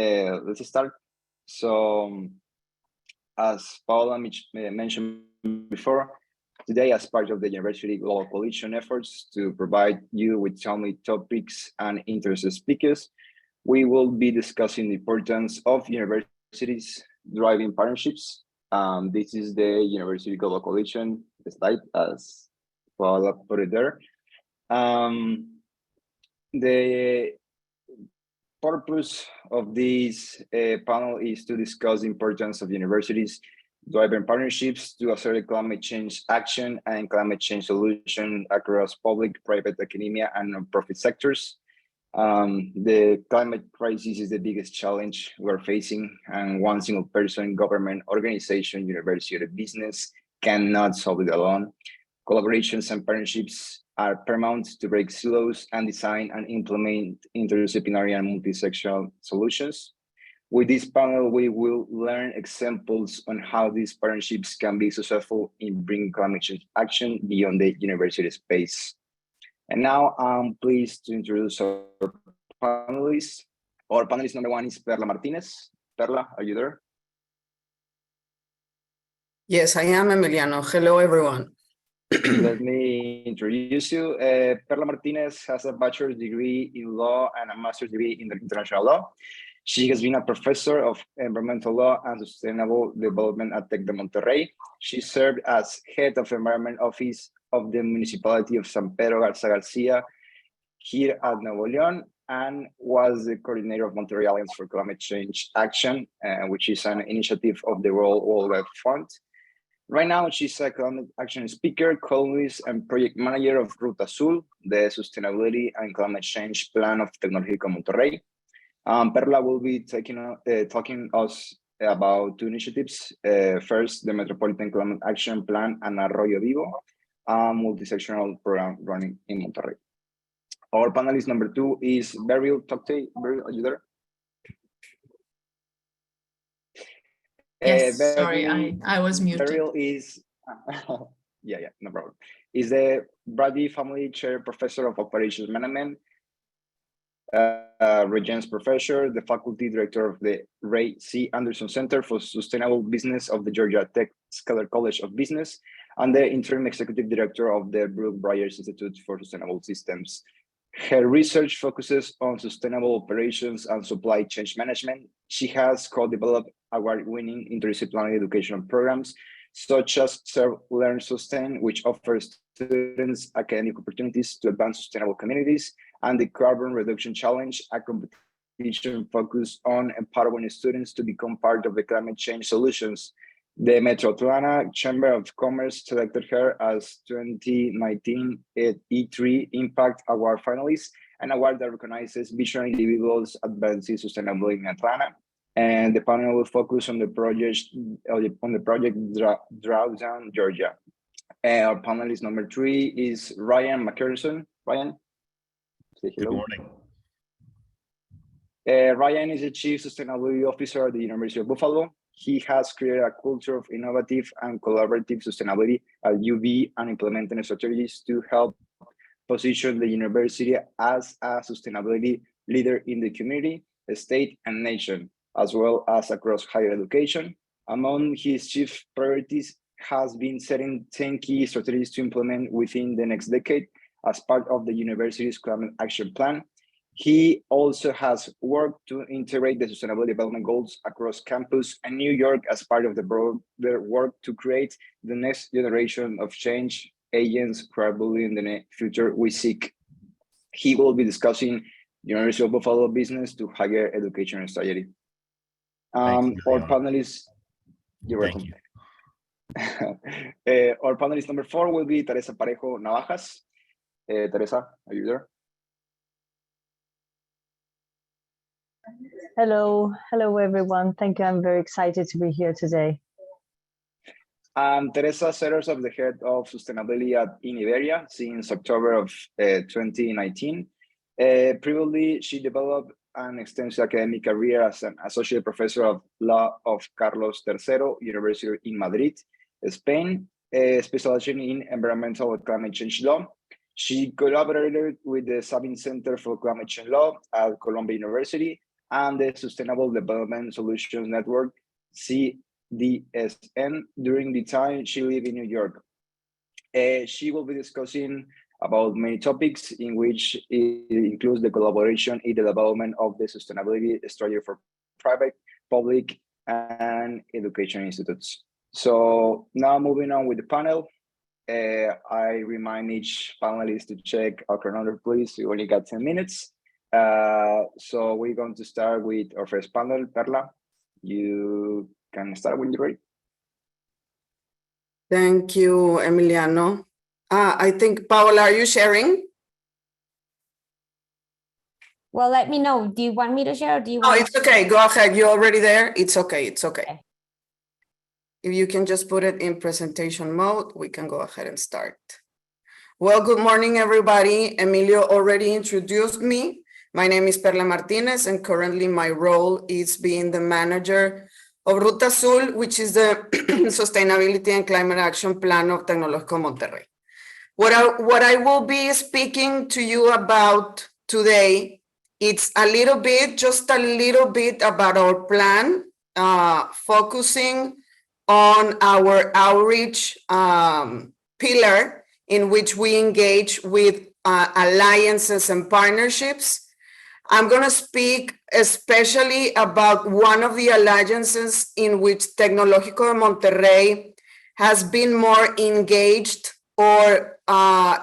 Let's start. So, as Paula mentioned before, today, as part of the University Global Coalition efforts to provide you with timely topics and interested speakers, we will be discussing the importance of universities driving partnerships. This is the University Global Coalition slide, as Paula put it there. The purpose of this panel is to discuss the importance of universities driving partnerships to accelerate climate change action and climate change solution across public, private, academia, and non-profit sectors. The climate crisis is the biggest challenge we're facing, and one single person, government, organization, university, or business cannot solve it alone. Collaborations and partnerships are paramount to break silos and design and implement interdisciplinary and multi-sectional solutions. With this panel, we will learn examples on how these partnerships can be successful in bringing climate change action beyond the university space. And now I'm pleased to introduce our panelists. Our panelist number one is Perla Martinez. Perla, are you there? Yes, I am, Emiliano. Hello, everyone. Let me introduce you. Perla Martinez has a bachelor's degree in law and a master's degree in international law. She has been a professor of environmental law and sustainable development at Tec de Monterrey. She served as head of environment office of the municipality of San Pedro Garza Garcia here at Nuevo León, and was the coordinator of Monterrey Alliance for Climate Change Action, which is an initiative of the World Wildlife Fund. Right now, she's a climate action speaker, columnist, and project manager of Ruta Azul, the sustainability and climate change plan of Tecnológico Monterrey. Perla will be talking us about two initiatives. First, the Metropolitan Climate Action Plan and Arroyo Vivo, multi-sectional program running in Monterrey. Our panelist number two is Beril Toktay. Beril, are you there? Yes, sorry, I was muted. Beril is, yeah, no problem. Is the Brady Family Chair Professor of Operations Management, Regents Professor, the Faculty Director of the Ray C. Anderson Center for Sustainable Business of the Georgia Tech Scholar College of Business, and the Interim Executive Director of the Brooke Byers Institute for Sustainable Systems. Her research focuses on sustainable operations and supply chain management. She has co-developed award-winning interdisciplinary educational programs, such as Serve, Learn, Sustain, which offers students academic opportunities to advance sustainable communities, and the Carbon Reduction Challenge, a competition focused on empowering students to become part of the climate change solutions. The Metro Atlanta Chamber of Commerce selected her as 2019 E3 Impact Award finalist, an award that recognizes visionary individuals advancing sustainability in Atlanta. And the panel will focus on the project Drawdown, Georgia. And our panelist number three is Ryan Mcpherson. Ryan, say hello. Good morning. Ryan is the Chief Sustainability Officer at the University of Buffalo. He has created a culture of innovative and collaborative sustainability at UB and implementing strategies to help position the university as a sustainability leader in the community, the state, and nation, as well as across higher education. Among his chief priorities has been setting 10 key strategies to implement within the next decade as part of the university's climate action plan. He also has worked to integrate the sustainable development goals across campus and New York as part of the broader work to create the next generation of change agents who are building the future we seek. He will be discussing University of Buffalo business to higher education strategy. Our panelists, you're welcome. Our panelist number four will be Teresa Parejo Navajas. Teresa, are you there? Hello everyone. Thank you. I'm very excited to be here today. Teresa serves as the head of sustainability in Iberia since October of 2019. Previously, she developed an extensive academic career as an associate professor of law of Carlos III University in Madrid, Spain, specializing in environmental and climate change law. She collaborated with the Sabin Center for Climate Change Law at Columbia University and the Sustainable Development Solutions Network, CDSN, during the time she lived in New York. She will be discussing about many topics, in which it includes the collaboration in the development of the sustainability strategy for private, public, and education institutes. So now moving on with the panel, I remind each panelist to check our calendar, please. We only got 10 minutes. So we're going to start with our first panel. Perla, you can start when you're ready. Thank you, Emiliano. I think, Paola, are you sharing? Well, let me know. Do you want me to share or do you No, want it's okay. Go ahead. You're already there. It's okay. It's okay. Okay. If you can just put it in presentation mode, we can go ahead and start. Well, good morning, everybody. Emilio already introduced me. My name is Perla Martinez, and currently my role is being the manager of Ruta Azul, which is the Sustainability and Climate Action Plan of Tecnológico Monterrey. What I will be speaking to you about today, it's just a little bit about our plan, focusing on our outreach pillar, in which we engage with alliances and partnerships. I'm going to speak especially about one of the alliances in which Tecnológico de Monterrey has been more engaged, or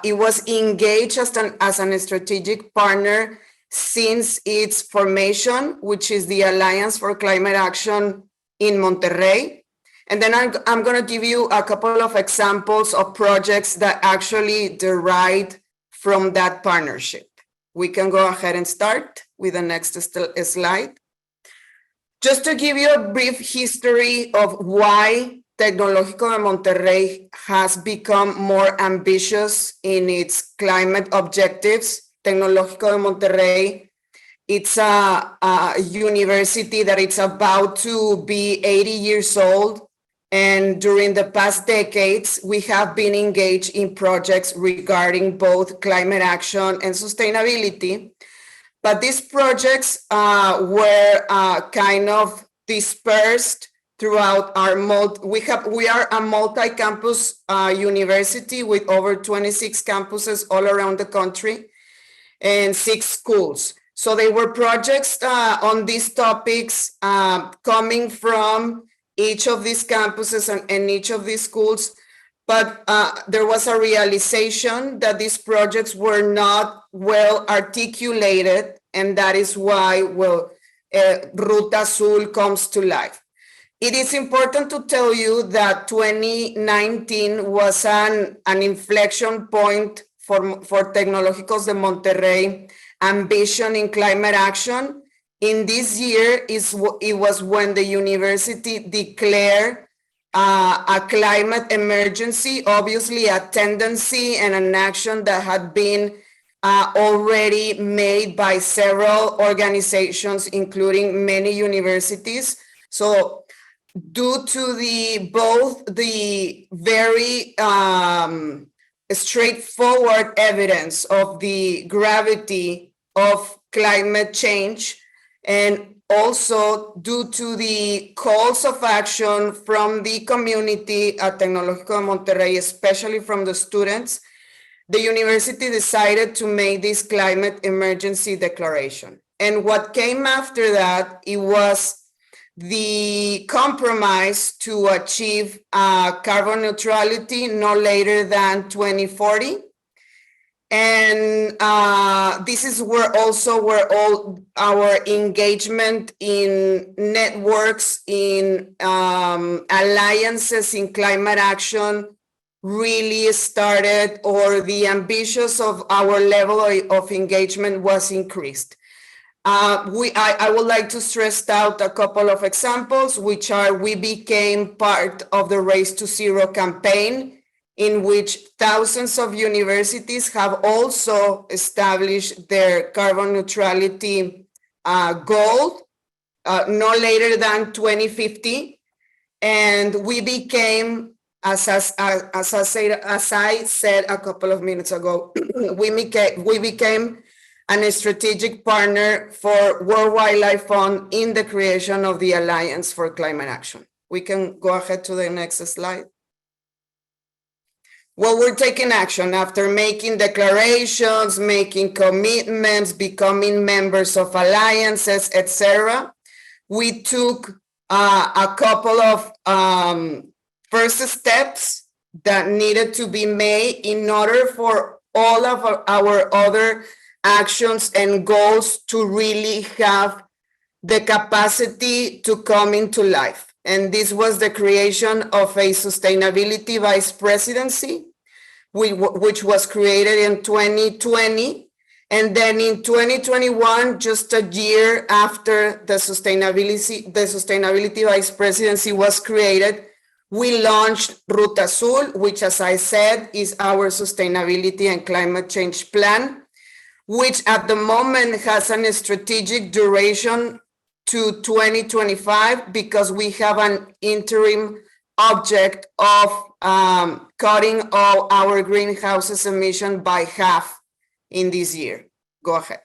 it was engaged as an strategic partner since its formation, which is the Alliance for Climate Action in Monterrey. And then I'm going to give you a couple of examples of projects that actually derived from that partnership. We can go ahead and start with the next slide. Just to give you a brief history of why Tecnológico de Monterrey has become more ambitious in its climate objectives. Tecnológico de Monterrey, it's a university that it's about to be 80 years old. And during the past decades, we have been engaged in projects regarding both climate action and sustainability. But these projects were kind of dispersed throughout our we are a multi-campus university with over 26 campuses all around the country and 6 schools. So they were projects on these topics coming from each of these campuses and each of these schools. But there was a realization that these projects were not well articulated, and that is why Ruta Azul comes to life. It is important to tell you that 2019 was an inflection point for Tecnológicos de Monterrey ambition in climate action. In this year, it was when the university declared a climate emergency, obviously a tendency and an action that had been already made by several organizations, including many universities. So due to both the very straightforward evidence of the gravity of climate change, and also due to the calls of action from the community at Tecnológico de Monterrey, especially from the students, the university decided to make this climate emergency declaration. And what came after that, it was the compromise to achieve carbon neutrality no later than 2040. And this is where all our engagement in networks, in alliances in climate action really started, or the ambitions of our level of engagement was increased. I would like to stress out a couple of examples, which are we became part of the Race to Zero campaign, in which thousands of universities have also established their carbon neutrality goal no later than 2050. And we became, as I said a couple of minutes ago, we became and a strategic partner for World Wildlife Fund in the creation of the Alliance for Climate Action. We can go ahead to the next slide. Well, we're taking action after making declarations, making commitments, becoming members of alliances, etc. We took a couple of first steps that needed to be made in order for all of our other actions and goals to really have the capacity to come into life. And this was the creation of a sustainability vice presidency, which was created in 2020. And then in 2021, just a year after the sustainability vice presidency was created, we launched Ruta Azul, which, as I said, is our sustainability and climate change plan, which at the moment has a strategic duration to 2025 because we have an interim object of cutting all our greenhouse emission by half in this year. Go ahead.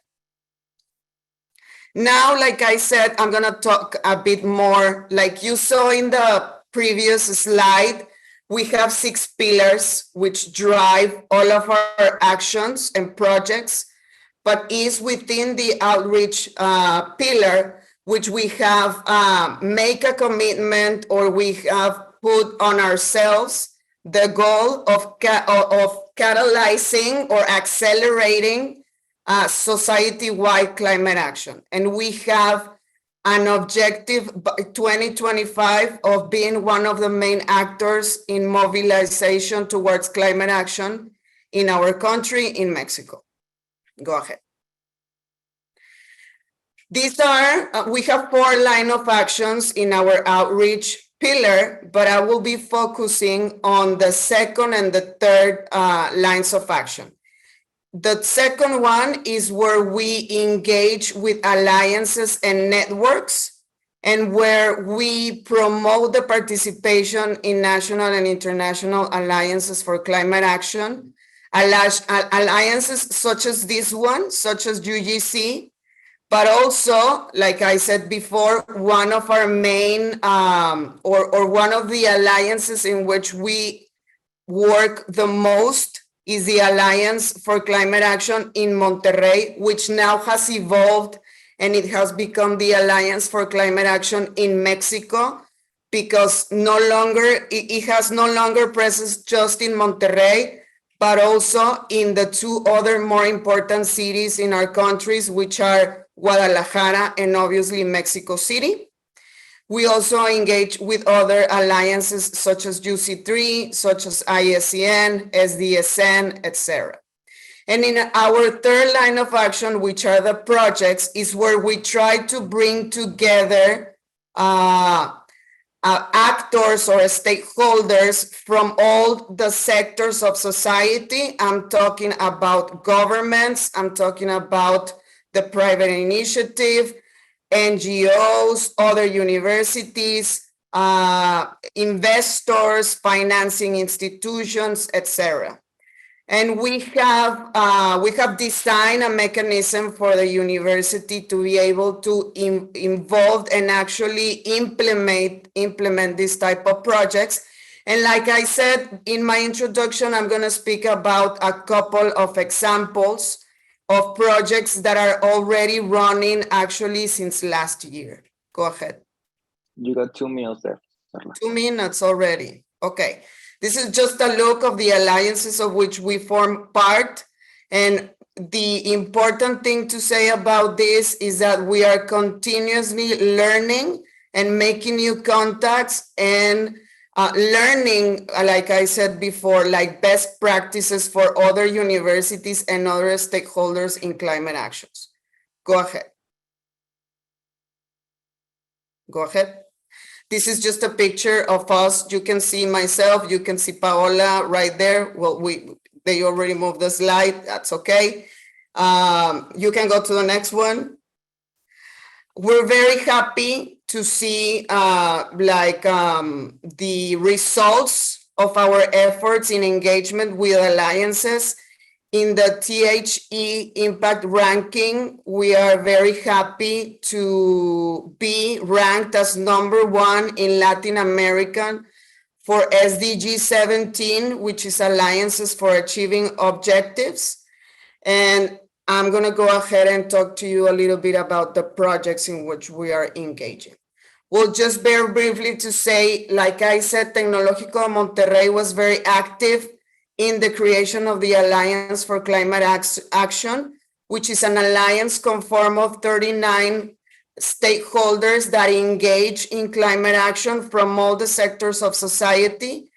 Now, like I said, I'm gonna talk a bit more. Like you saw in the previous slide, we have 6 pillars which drive all of our actions and projects, but is within the outreach pillar, which we have make a commitment, or we have put on ourselves the goal of catalyzing or accelerating society-wide climate action. And we have an objective by 2025 of being one of the main actors in mobilization towards climate action in our country, in Mexico. Go ahead. These are, we have 4 lines of actions in our outreach pillar, but I will be focusing on the second and the third lines of action. The second one is where we engage with alliances and networks, and where we promote the participation in national and international alliances for climate action. Alliances such as this one, such as UGC, but also, like I said before, one of our main, or one of the alliances in which we work the most is the Alliance for Climate Action in Monterrey, which now has evolved and it has become the Alliance for Climate Action in Mexico, because it has no longer presence just in Monterrey, but also in the 2 other more important cities in our countries, which are Guadalajara and obviously Mexico City. We also engage with other alliances such as UC3, such as ISEN, SDSN, etc. And in our third line of action, which are the projects, is where we try to bring together actors or stakeholders from all the sectors of society. I'm talking about governments, I'm talking about the private initiative, NGOs, other universities, investors, financing institutions, etc. And we have designed a mechanism for the university to be able to involve and actually implement this type of projects. And like I said in my introduction, I'm going to speak about a couple of examples of projects that are already running actually since last year. Go ahead. You got 2 minutes there. 2 minutes already. Okay. This is just a look of the alliances of which we form part. And the important thing to say about this is that we are continuously learning and making new contacts and learning, like I said before, like best practices for other universities and other stakeholders in climate actions. Go ahead. Go ahead. This is just a picture of us. You can see myself, you can see Paola right there. Well, they already moved the slide, that's okay. You can go to the next one. We're very happy to see the results of our efforts in engagement with alliances in the THE impact ranking, we are very happy to be ranked as #1 in Latin America for SDG 17, which is Alliances for Achieving Objectives. And I'm going to go ahead and talk to you a little bit about the projects in which we are engaging. We'll just bear briefly to say, like I said, Tecnológico Monterrey was very active in the creation of the Alliance for Climate Action, which is an alliance conformed of 39 stakeholders that engage in climate action from all the sectors of society.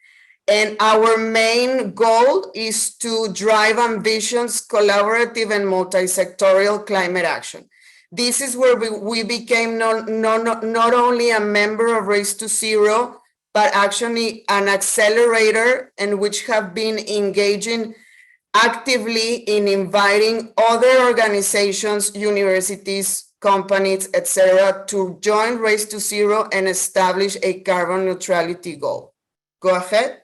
And our main goal is to drive ambitious, collaborative, and multi-sectorial climate action. This is where we became not only a member of Race to Zero, but actually an accelerator, and which have been engaging actively in inviting other organizations, universities, companies, etc., to join Race to Zero and establish a carbon neutrality goal. Go ahead.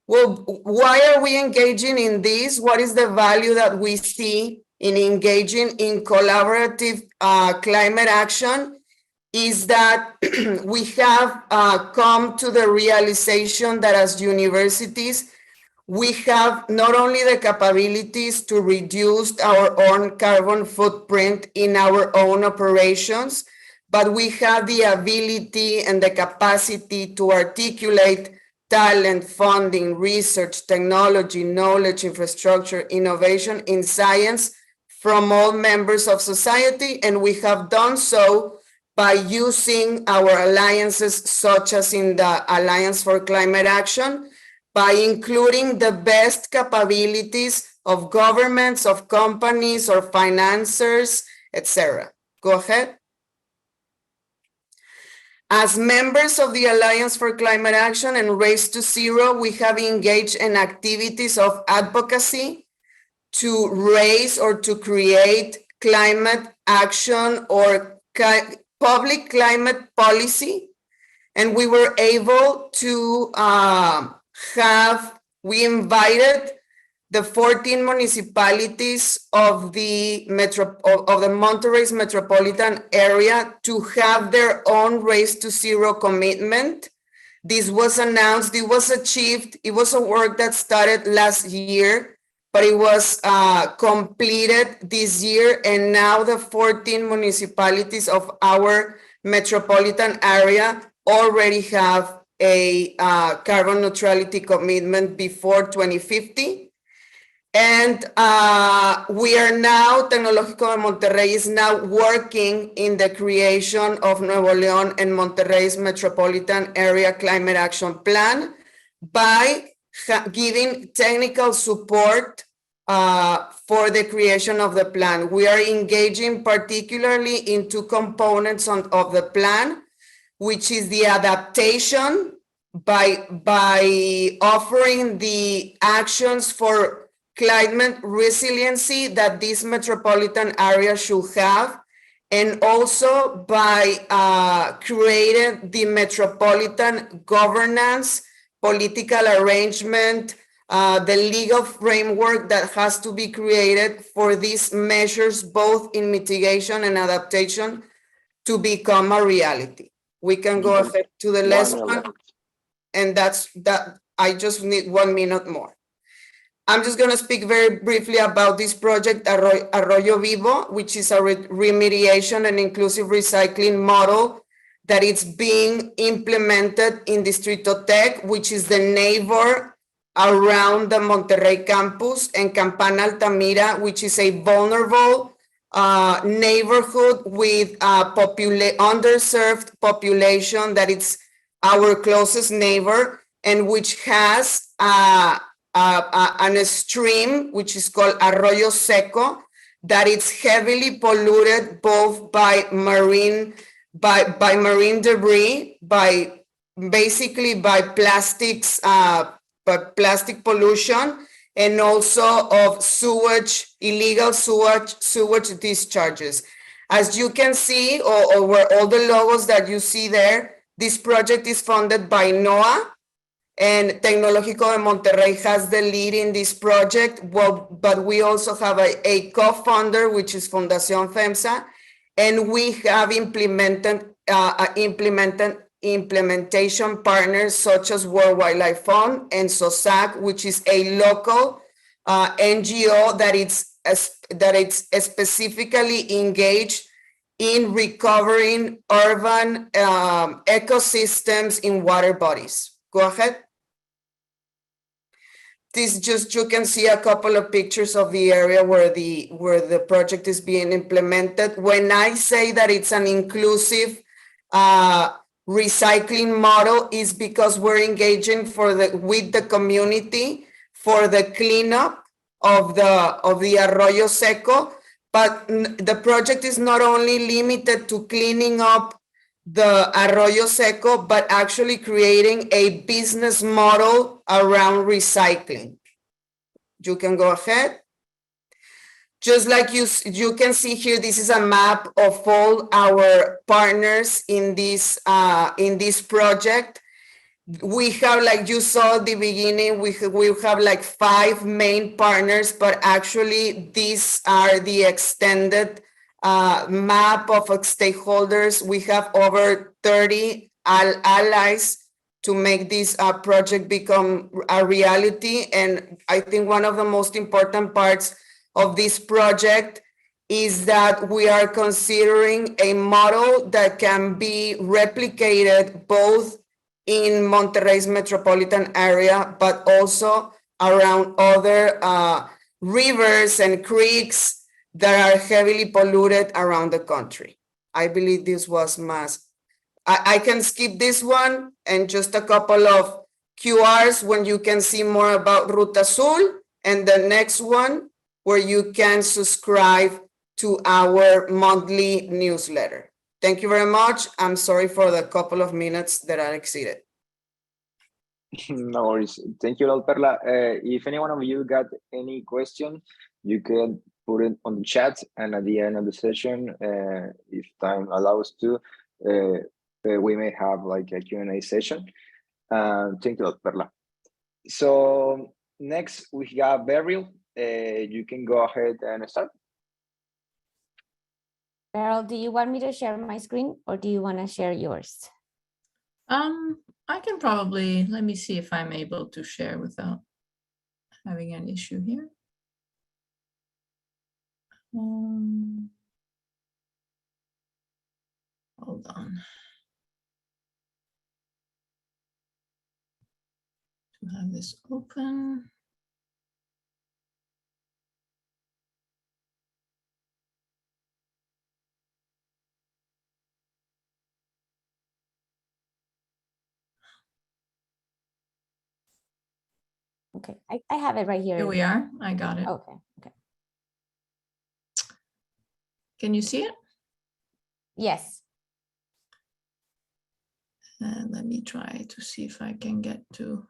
Well, why are we engaging in this? What is the value that we see in engaging in collaborative climate action? Is that we have come to the realization that as universities, we have not only the capabilities to reduce our own carbon footprint in our own operations, but we have the ability and the capacity to articulate talent, funding, research, technology, knowledge, infrastructure, innovation in science from all members of society. And we have done so by using our alliances, such as in the Alliance for Climate Action, by including the best capabilities of governments, of companies, or financiers, etc. Go ahead. As members of the Alliance for Climate Action and Race to Zero, we have engaged in activities of advocacy to raise or to create climate action or public climate policy. And we were able to we invited the 14 municipalities of the Monterrey's metropolitan area to have their own Race to Zero commitment. This was announced, it was achieved, it was a work that started last year, but it was completed this year, and now the 14 municipalities of our metropolitan area already have a carbon neutrality commitment before 2050. And we are now, Tecnológico de Monterrey is now working in the creation of Nuevo León and Monterrey's Metropolitan Area Climate Action Plan by giving technical support for the creation of the plan. We are engaging particularly in two components of the plan, which is the adaptation by offering the actions for climate resiliency that this metropolitan area should have, and also by creating the metropolitan governance, political arrangement, the legal framework that has to be created for these measures, both in mitigation and adaptation, to become a reality. We can go ahead to the last one, and that's that. I just need 1 minute more. I'm just going to speak very briefly about this project, Arroyo Vivo, which is a remediation and inclusive recycling model that is being implemented in Distrito Tech, which is the neighbor around the Monterrey campus, and Campana Altamira, which is a vulnerable neighborhood with underserved population that it's our closest neighbor, and which has a stream which is called Arroyo Seco, that it's heavily polluted both by marine debris, basically by plastics, plastic pollution, and also of sewage, illegal sewage discharges. As you can see, or where all the logos that you see there, this project is funded by NOAA, And Tecnológico de Monterrey has the lead in this project. Well, but we also have a co-founder, which is Fundación FEMSA, and we have implementation partners such as World Wildlife Fund and SOSAC, which is a local NGO that it's specifically engaged in recovering urban ecosystems in water bodies. Go ahead. This just, you can see a couple of pictures of the area where the project is being implemented. When I say that it's an inclusive recycling model, is because we're engaging with the community for the cleanup of the Arroyo Seco, but the project is not only limited to cleaning up the Arroyo Seco, but actually creating a business model around recycling. You can go ahead. Just like you can see here, this is a map of all our partners in this project. We have, like you saw at the beginning, we have like 5 main partners, but actually these are the extended map of stakeholders. We have over 30 allies to make this project become a reality. And I think one of the most important parts of this project is that we are considering a model that can be replicated both in Monterrey's metropolitan area, but also around other rivers and creeks that are heavily polluted around the country. I believe this was I can skip this one and just a couple of QRs when you can see more about Ruta Azul, and the next one where you can subscribe to our monthly newsletter. Thank you very much. I'm sorry for the couple of minutes that I exceeded. No worries. Thank you, Perla. If any one of you got any question, you can put it on the chat, and at the end of the session, if time allows to, we may have like a Q&A session. Thank you, Perla. So next we have Beril. You can go ahead and start. Beril, do you want me to share my screen or do you want to share yours? I can probably, let me see if I'm able to share without having an issue here. Hold on. To have this open. Okay, I have it right here. Here we are. I got it. Okay, okay. Can you see it? Yes. And let me try to see if I can get to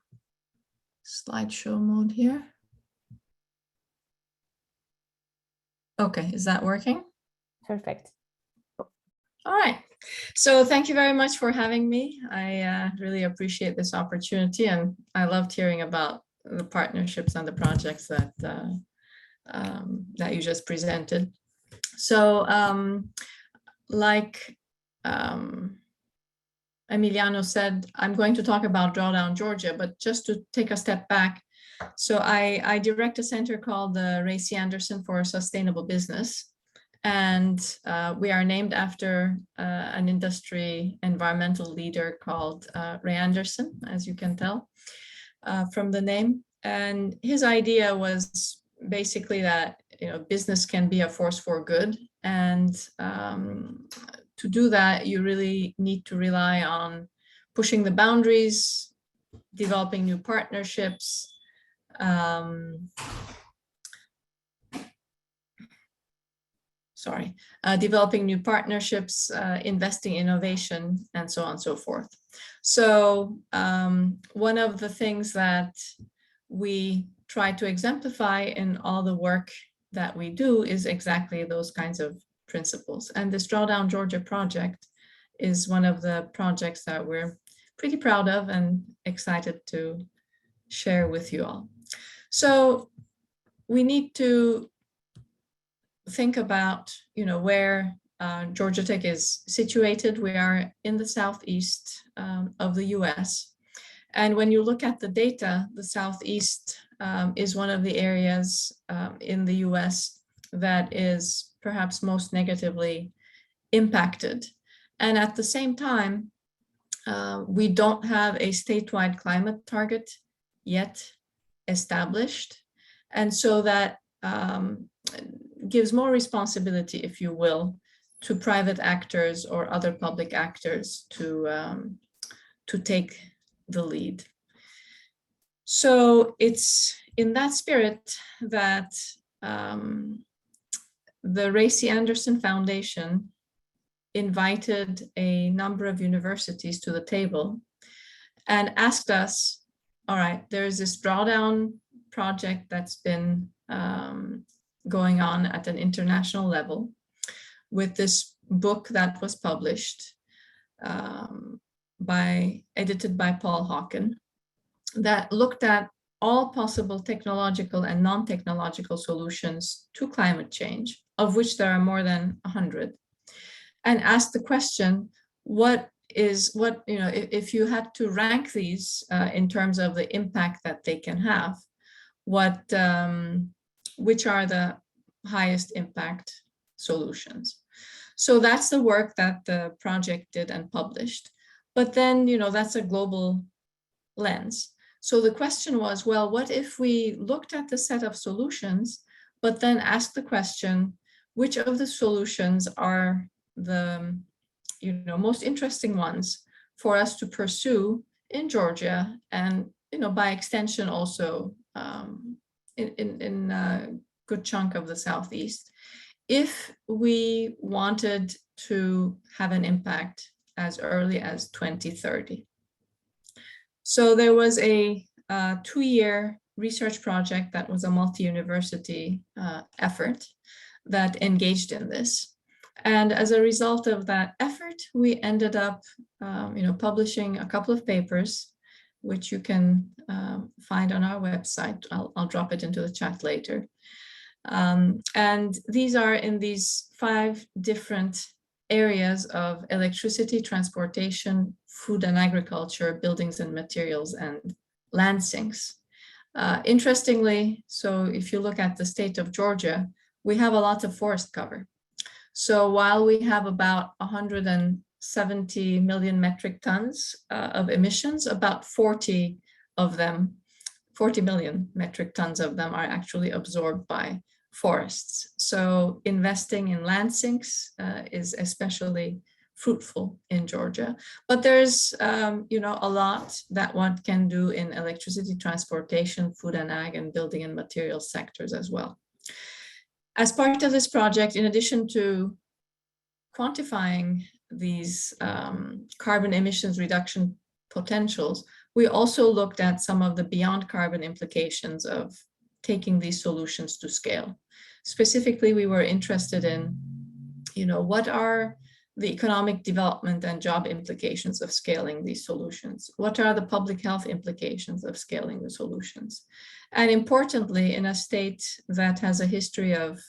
slideshow mode here. Okay, is that working? Perfect. All right. So thank you very much for having me. I really appreciate this opportunity, and I loved hearing about the partnerships and the projects that that you just presented. So like Emiliano said, I'm going to talk about Drawdown, Georgia, but just to take a step back. So I direct a center called the Ray C. Anderson for Sustainable Business. And we are named after an industry environmental leader called Ray Anderson, as you can tell from the name. And his idea was basically that, you know, business can be a force for good. And to do that, you really need to rely on pushing the boundaries, developing new partnerships, developing new partnerships, investing in innovation, and so on and so forth. So one of the things that we try to exemplify in all the work that we do is exactly those kinds of principles. And this Drawdown Georgia project is one of the projects that we're pretty proud of and excited to share with you all. So we need to think about, where Georgia Tech is situated. We are in the southeast of the US. And when you look at the data, the southeast is one of the areas in the US that is perhaps most negatively impacted. And at the same time, we don't have a statewide climate target yet established. And so that gives more responsibility, if you will, to private actors or other public actors to take the lead. So it's in that spirit that the Ray C. Anderson Foundation invited a number of universities to the table and asked us, all right, there's this Drawdown project that's been going on at an international level with this book that was published, edited by Paul Hawken, that looked at all possible technological and non-technological solutions to climate change, of which there are more than 100, and asked the question, if you had to rank these in terms of the impact that they can have, which are the highest impact solutions? So that's the work that the project did and published. But then, that's a global lens. So the question was, well, what if we looked at the set of solutions, but then asked the question, which of the solutions are the most interesting ones for us to pursue in Georgia, and by extension also in a good chunk of the Southeast, if we wanted to have an impact as early as 2030. So there was a 2-year research project that was a multi-university effort that engaged in this. And as a result of that effort, we ended up publishing a couple of papers, which you can find on our website. I'll drop it into the chat later. And these are in these 5 different areas of electricity, transportation, food and agriculture, buildings and materials, and land sinks. Interestingly, so if you look at the state of Georgia, we have a lot of forest cover. So while we have about 170 million metric tons of emissions, about 40 million metric tons of them are actually absorbed by forests. So investing in land sinks is especially fruitful in Georgia. But there's a lot that one can do in electricity, transportation, food and ag, and building and materials sectors as well. As part of this project, in addition to quantifying these carbon emissions reduction potentials, we also looked at some of the beyond carbon implications of taking these solutions to scale. Specifically, we were interested in, what are the economic development and job implications of scaling these solutions? What are the public health implications of scaling the solutions? And importantly, in a state that has a history of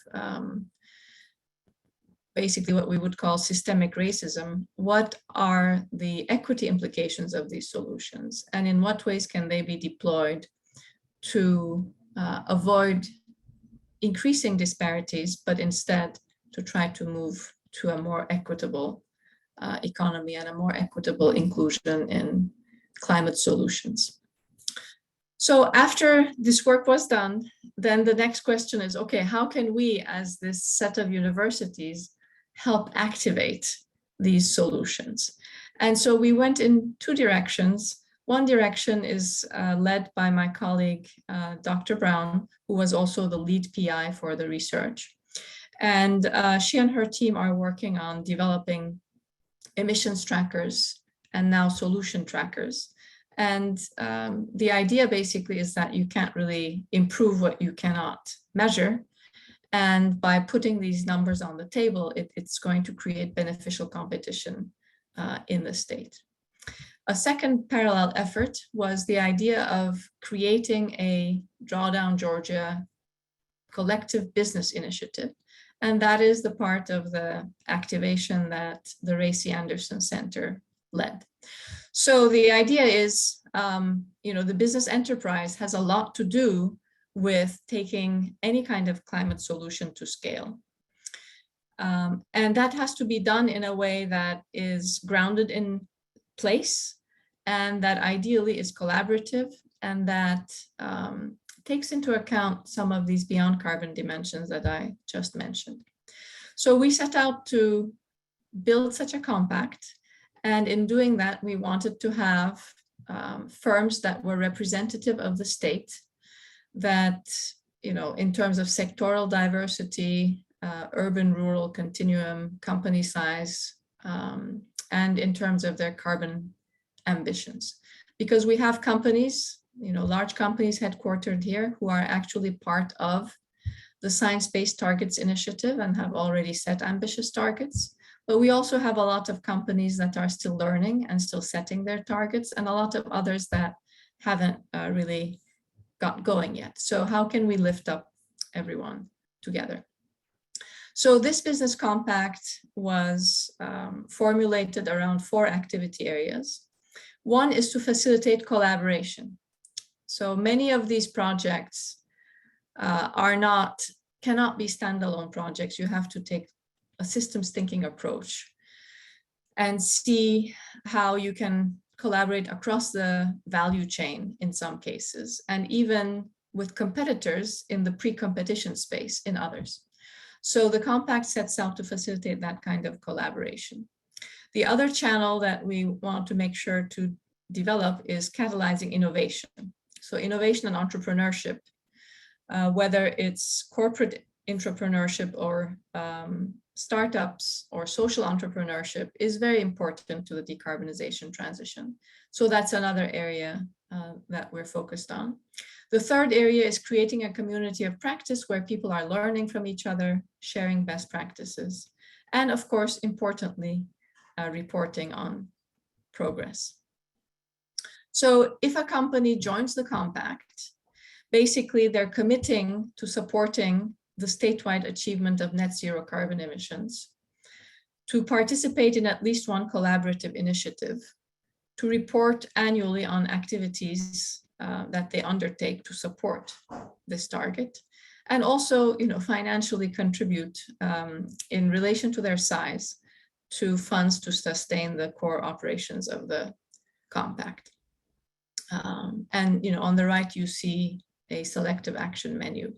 basically what we would call systemic racism, what are the equity implications of these solutions? And in what ways can they be deployed to avoid increasing disparities, but instead to try to move to a more equitable economy and a more equitable inclusion in climate solutions? So after this work was done, then the next question is, okay, how can we, as this set of universities, help activate these solutions? And so we went in 2 directions. One direction is led by my colleague, Dr. Brown, who was also the lead PI for the research. And she and her team are working on developing emissions trackers and now solution trackers. And the idea basically is that you can't really improve what you cannot measure. And by putting these numbers on the table, it's going to create beneficial competition in the state. A second parallel effort was the idea of creating a Drawdown Georgia collective business initiative. And that is the part of the activation that the Ray C. Anderson Center led. So the idea is, the business enterprise has a lot to do with taking any kind of climate solution to scale. And that has to be done in a way that is grounded in place, and that ideally is collaborative, and that takes into account some of these beyond carbon dimensions that I just mentioned. So we set out to build such a compact, and in doing that, we wanted to have firms that were representative of the state, that, in terms of sectoral diversity, urban-rural continuum, company size, and in terms of their carbon ambitions. Because we have companies, large companies headquartered here who are actually part of the Science-Based Targets Initiative and have already set ambitious targets. But we also have a lot of companies that are still learning and still setting their targets, and a lot of others that haven't really got going yet. So how can we lift up everyone together? So this business compact was formulated around 4 activity areas. One is to facilitate collaboration. So many of these projects cannot be standalone projects. You have to take a systems thinking approach and see how you can collaborate across the value chain in some cases, and even with competitors in the pre-competition space in others. So the compact sets out to facilitate that kind of collaboration. The other channel that we want to make sure to develop is catalyzing innovation. So innovation and entrepreneurship, whether it's corporate entrepreneurship or startups or social entrepreneurship, is very important to the decarbonization transition. So that's another area that we're focused on. The third area is creating a community of practice where people are learning from each other, sharing best practices, and of course, importantly, reporting on progress. So if a company joins the compact, basically they're committing to supporting the statewide achievement of net zero carbon emissions, to participate in at least one collaborative initiative, to report annually on activities that they undertake to support this target, and also, financially contribute in relation to their size to funds to sustain the core operations of the compact. And on the right, you see a selective action menu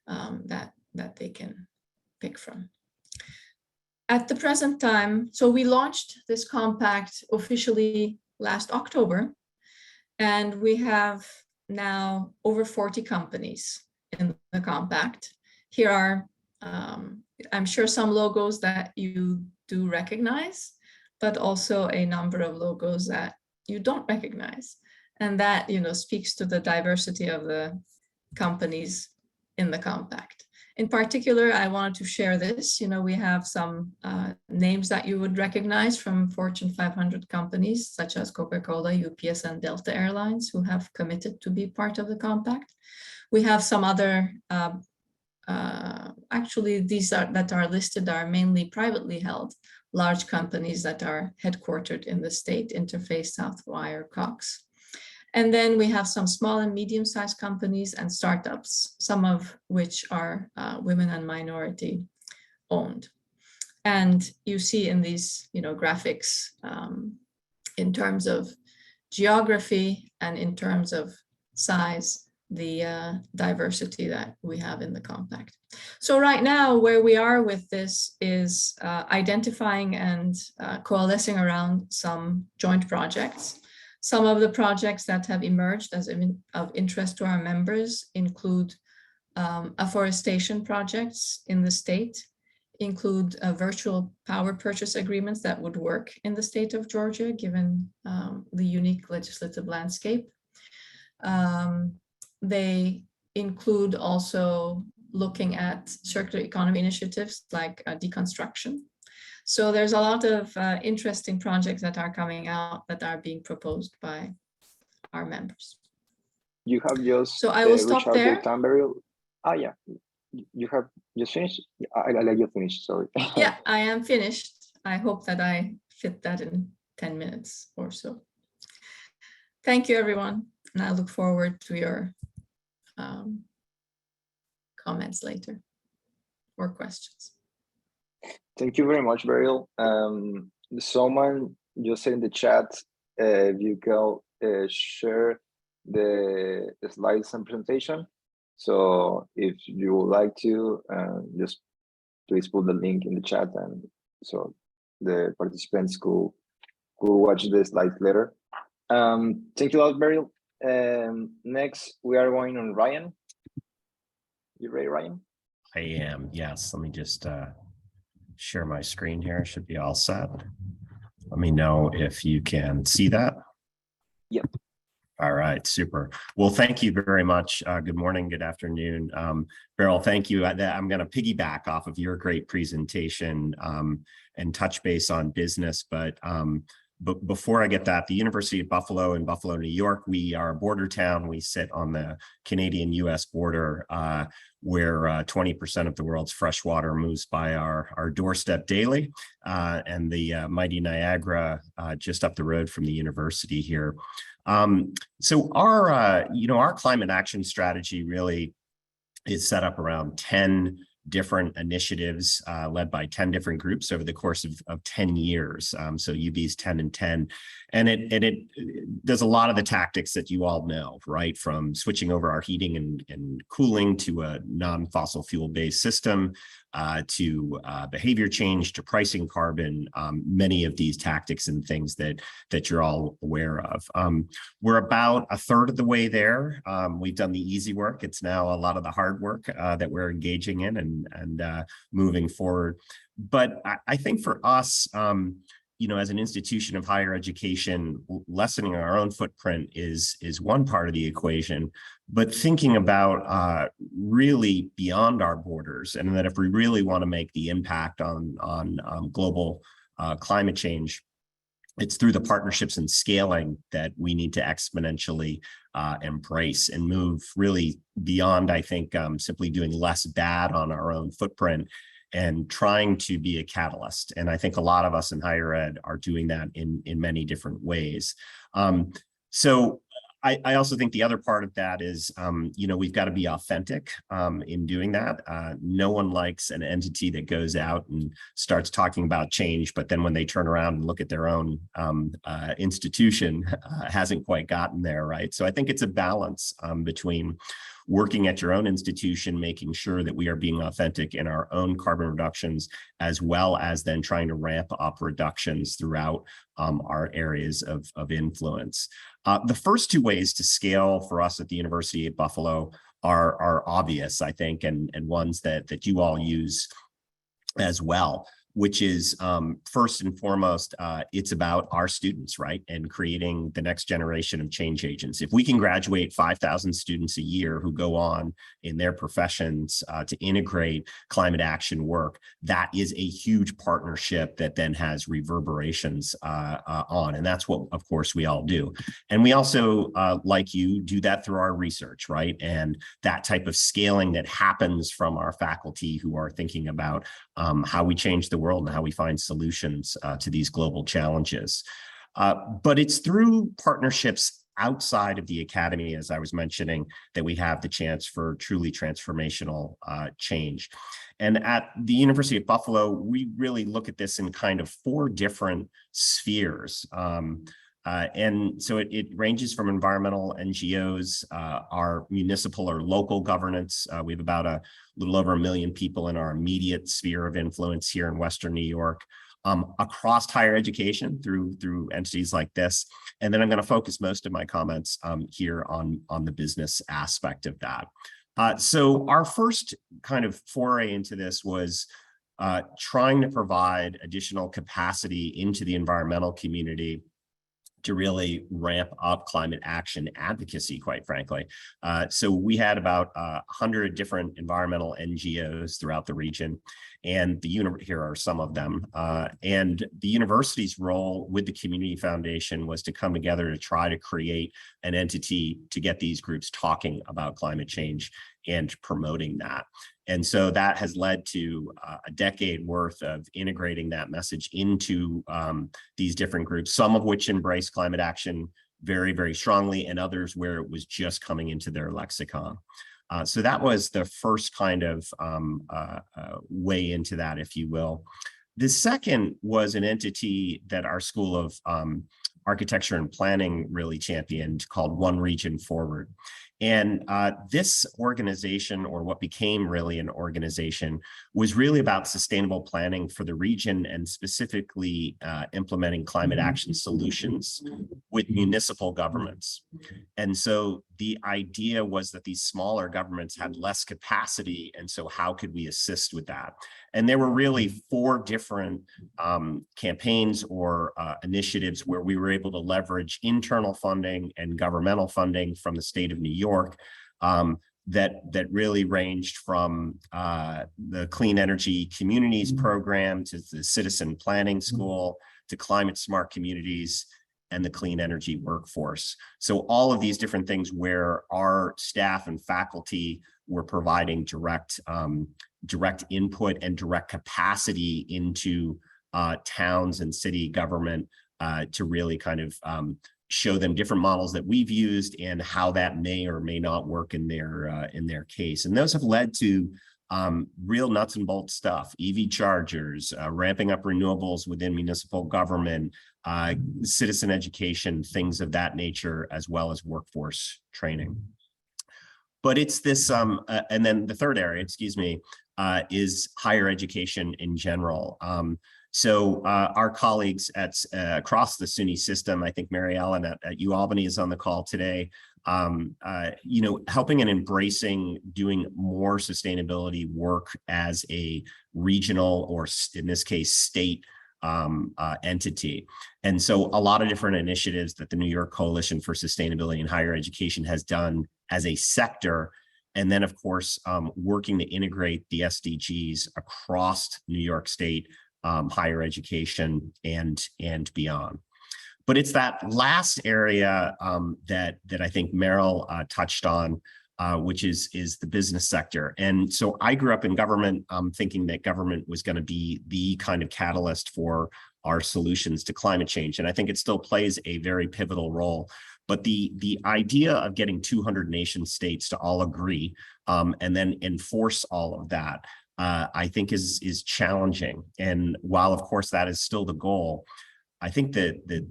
that they can pick from. At the present time, so we launched this compact officially last October, and we have now over 40 companies in the compact. Here are, I'm sure, some logos that you do recognize, but also a number of logos that you don't recognize. And that, speaks to the diversity of the companies in the compact. In particular, I wanted to share this. We have some names that you would recognize from Fortune 500 companies, such as Coca-Cola, UPS, and Delta Airlines, who have committed to be part of the compact. We have some other, actually, these that are listed are mainly privately held, large companies that are headquartered in the state: Interface, Southwire, Cox. And then we have some small and medium-sized companies and startups, some of which are women and minority owned. And you see in these, graphics, in terms of geography and in terms of size, the diversity that we have in the compact. So right now, where we are with this is identifying and coalescing around some joint projects. Some of the projects that have emerged as of interest to our members include afforestation projects in the state, include virtual power purchase agreements that would work in the state of Georgia, given the unique legislative landscape. They include also looking at circular economy initiatives like deconstruction. So there's a lot of interesting projects that are coming out that are being proposed by our members. You have just So I will stop reached out there. your time, Beril. Ah, yeah. You have just finished? I let you finish, sorry. Yeah, I am finished. I hope that I fit that in 10 minutes or so. Thank you, everyone. And I look forward to your comments later or questions. Thank you very much, Beril. Someone just said in the chat, if you go share the slides and presentation. So if you would like to, just please put the link in the chat, and so the participants could watch the slides later. Thank you a lot, Beril. Next, we are going on Ryan. You ready, Ryan? I am, yes. Let me just share my screen here. Should be all set. Let me know if you can see that. Yep. All right, super. Well, thank you very much. Good morning, good afternoon. Beril, thank you. I'm going to piggyback off of your great presentation and touch base on business. But before I get that, the University of Buffalo in Buffalo, New York, we are a border town. We sit on the Canadian-US border where 20% of the world's fresh water moves by our doorstep daily, and the mighty Niagara just up the road from the university here. So our climate action strategy really is set up around 10 different initiatives led by 10 different groups over the course of 10 years. So UB's 10 and 10. And it does a lot of the tactics that you all know, right? From switching over our heating and cooling to a non-fossil fuel-based system, to behavior change, to pricing carbon, many of these tactics and things that you're all aware of. We're about a third of the way there. We've done the easy work. It's now a lot of the hard work that we're engaging in and moving forward. But I think for us, as an institution of higher education, lessening our own footprint is one part of the equation, but thinking about really beyond our borders, and that if we really want to make the impact on global climate change, it's through the partnerships and scaling that we need to exponentially embrace and move really beyond, I think, simply doing less bad on our own footprint and trying to be a catalyst. And I think a lot of us in higher ed are doing that in many different ways. So I also think the other part of that is, we've got to be authentic in doing that. No one likes an entity that goes out and starts talking about change, but then when they turn around and look at their own institution, hasn't quite gotten there, right? So I think it's a balance between working at your own institution, making sure that we are being authentic in our own carbon reductions, as well as then trying to ramp up reductions throughout our areas of influence. The first two ways to scale for us at the University of Buffalo are obvious, I think, and ones that you all use as well, which is first and foremost, it's about our students, right? And creating the next generation of change agents. If we can graduate 5,000 students a year who go on in their professions to integrate climate action work, that is a huge partnership that then has reverberations on. And that's what, of course, we all do. And we also, like you, do that through our research, right? And that type of scaling that happens from our faculty who are thinking about how we change the world and how we find solutions to these global challenges. But it's through partnerships outside of the academy, as I was mentioning, that we have the chance for truly transformational change. And at the University of Buffalo, we really look at this in kind of 4 different spheres. And so it ranges from environmental NGOs, our municipal or local governance. We have about a little over 1 million people in our immediate sphere of influence here in Western New York, across higher education through entities like this. And then I'm going to focus most of my comments here on the business aspect of that. So our first kind of foray into this was trying to provide additional capacity into the environmental community to really ramp up climate action advocacy, quite frankly. So we had about 100 different environmental NGOs throughout the region. And here are some of them. And the university's role with the Community Foundation was to come together to try to create an entity to get these groups talking about climate change and promoting that. And so that has led to a decade worth of integrating that message into these different groups, some of which embrace climate action very, very strongly, and others where it was just coming into their lexicon. So that was the first kind of way into that, if you will. The second was an entity that our School of Architecture and Planning really championed called One Region Forward. And this organization, or what became really an organization, was really about sustainable planning for the region and specifically implementing climate action solutions with municipal governments. And so the idea was that these smaller governments had less capacity, and so how could we assist with that? And there were really 4 different campaigns or initiatives where we were able to leverage internal funding and governmental funding from the state of New York that really ranged from the Clean Energy Communities program to the Citizen Planning School to Climate Smart Communities and the Clean Energy Workforce. So all of these different things where our staff and faculty were providing direct input and direct capacity into towns and city government to really kind of show them different models that we've used and how that may or may not work in their case. And those have led to real nuts and bolts stuff: EV chargers, ramping up renewables within municipal government, citizen education, things of that nature, as well as workforce training. But it's this, and then the third area, is higher education in general. So our colleagues across the SUNY system, I think Mary Ellen at UAlbany is on the call today, helping and embracing doing more sustainability work as a regional, or in this case, state entity. And so a lot of different initiatives that the New York Coalition for Sustainability in Higher Education has done as a sector. And then, of course, working to integrate the SDGs across New York State higher education and beyond. But it's that last area that I think Meryl touched on, which is the business sector. And so I grew up in government thinking that government was going to be the kind of catalyst for our solutions to climate change. And I think it still plays a very pivotal role. But the idea of getting 200 nation states to all agree and then enforce all of that, I think is challenging. And while, of course, that is still the goal, I think that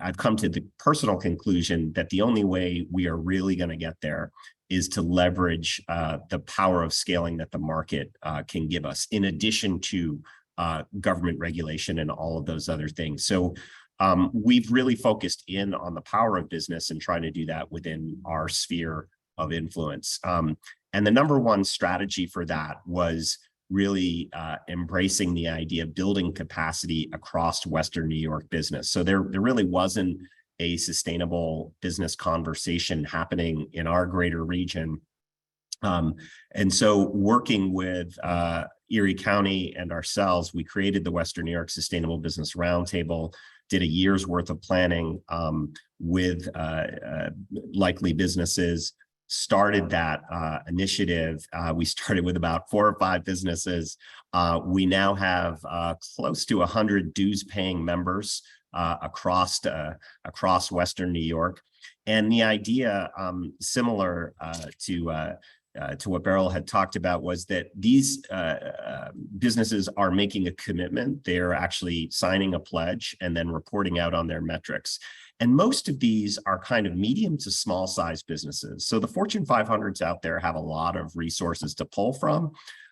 I've come to the personal conclusion that the only way we are really going to get there is to leverage the power of scaling that the market can give us, in addition to government regulation and all of those other things. So we've really focused in on the power of business and trying to do that within our sphere of influence. And the number one strategy for that was really embracing the idea of building capacity across Western New York business. So there really wasn't a sustainable business conversation happening in our greater region. And so working with Erie County and ourselves, we created the Western New York Sustainable Business Roundtable, did a year's worth of planning with likely businesses, started that initiative. We started with about 4 or 5 businesses. We now have close to 100 dues-paying members across Western New York. And the idea, similar to what Beril had talked about, was that these businesses are making a commitment. They're actually signing a pledge and then reporting out on their metrics. And most of these are kind of medium to small size businesses. So the Fortune 500s out there have a lot of resources to pull from,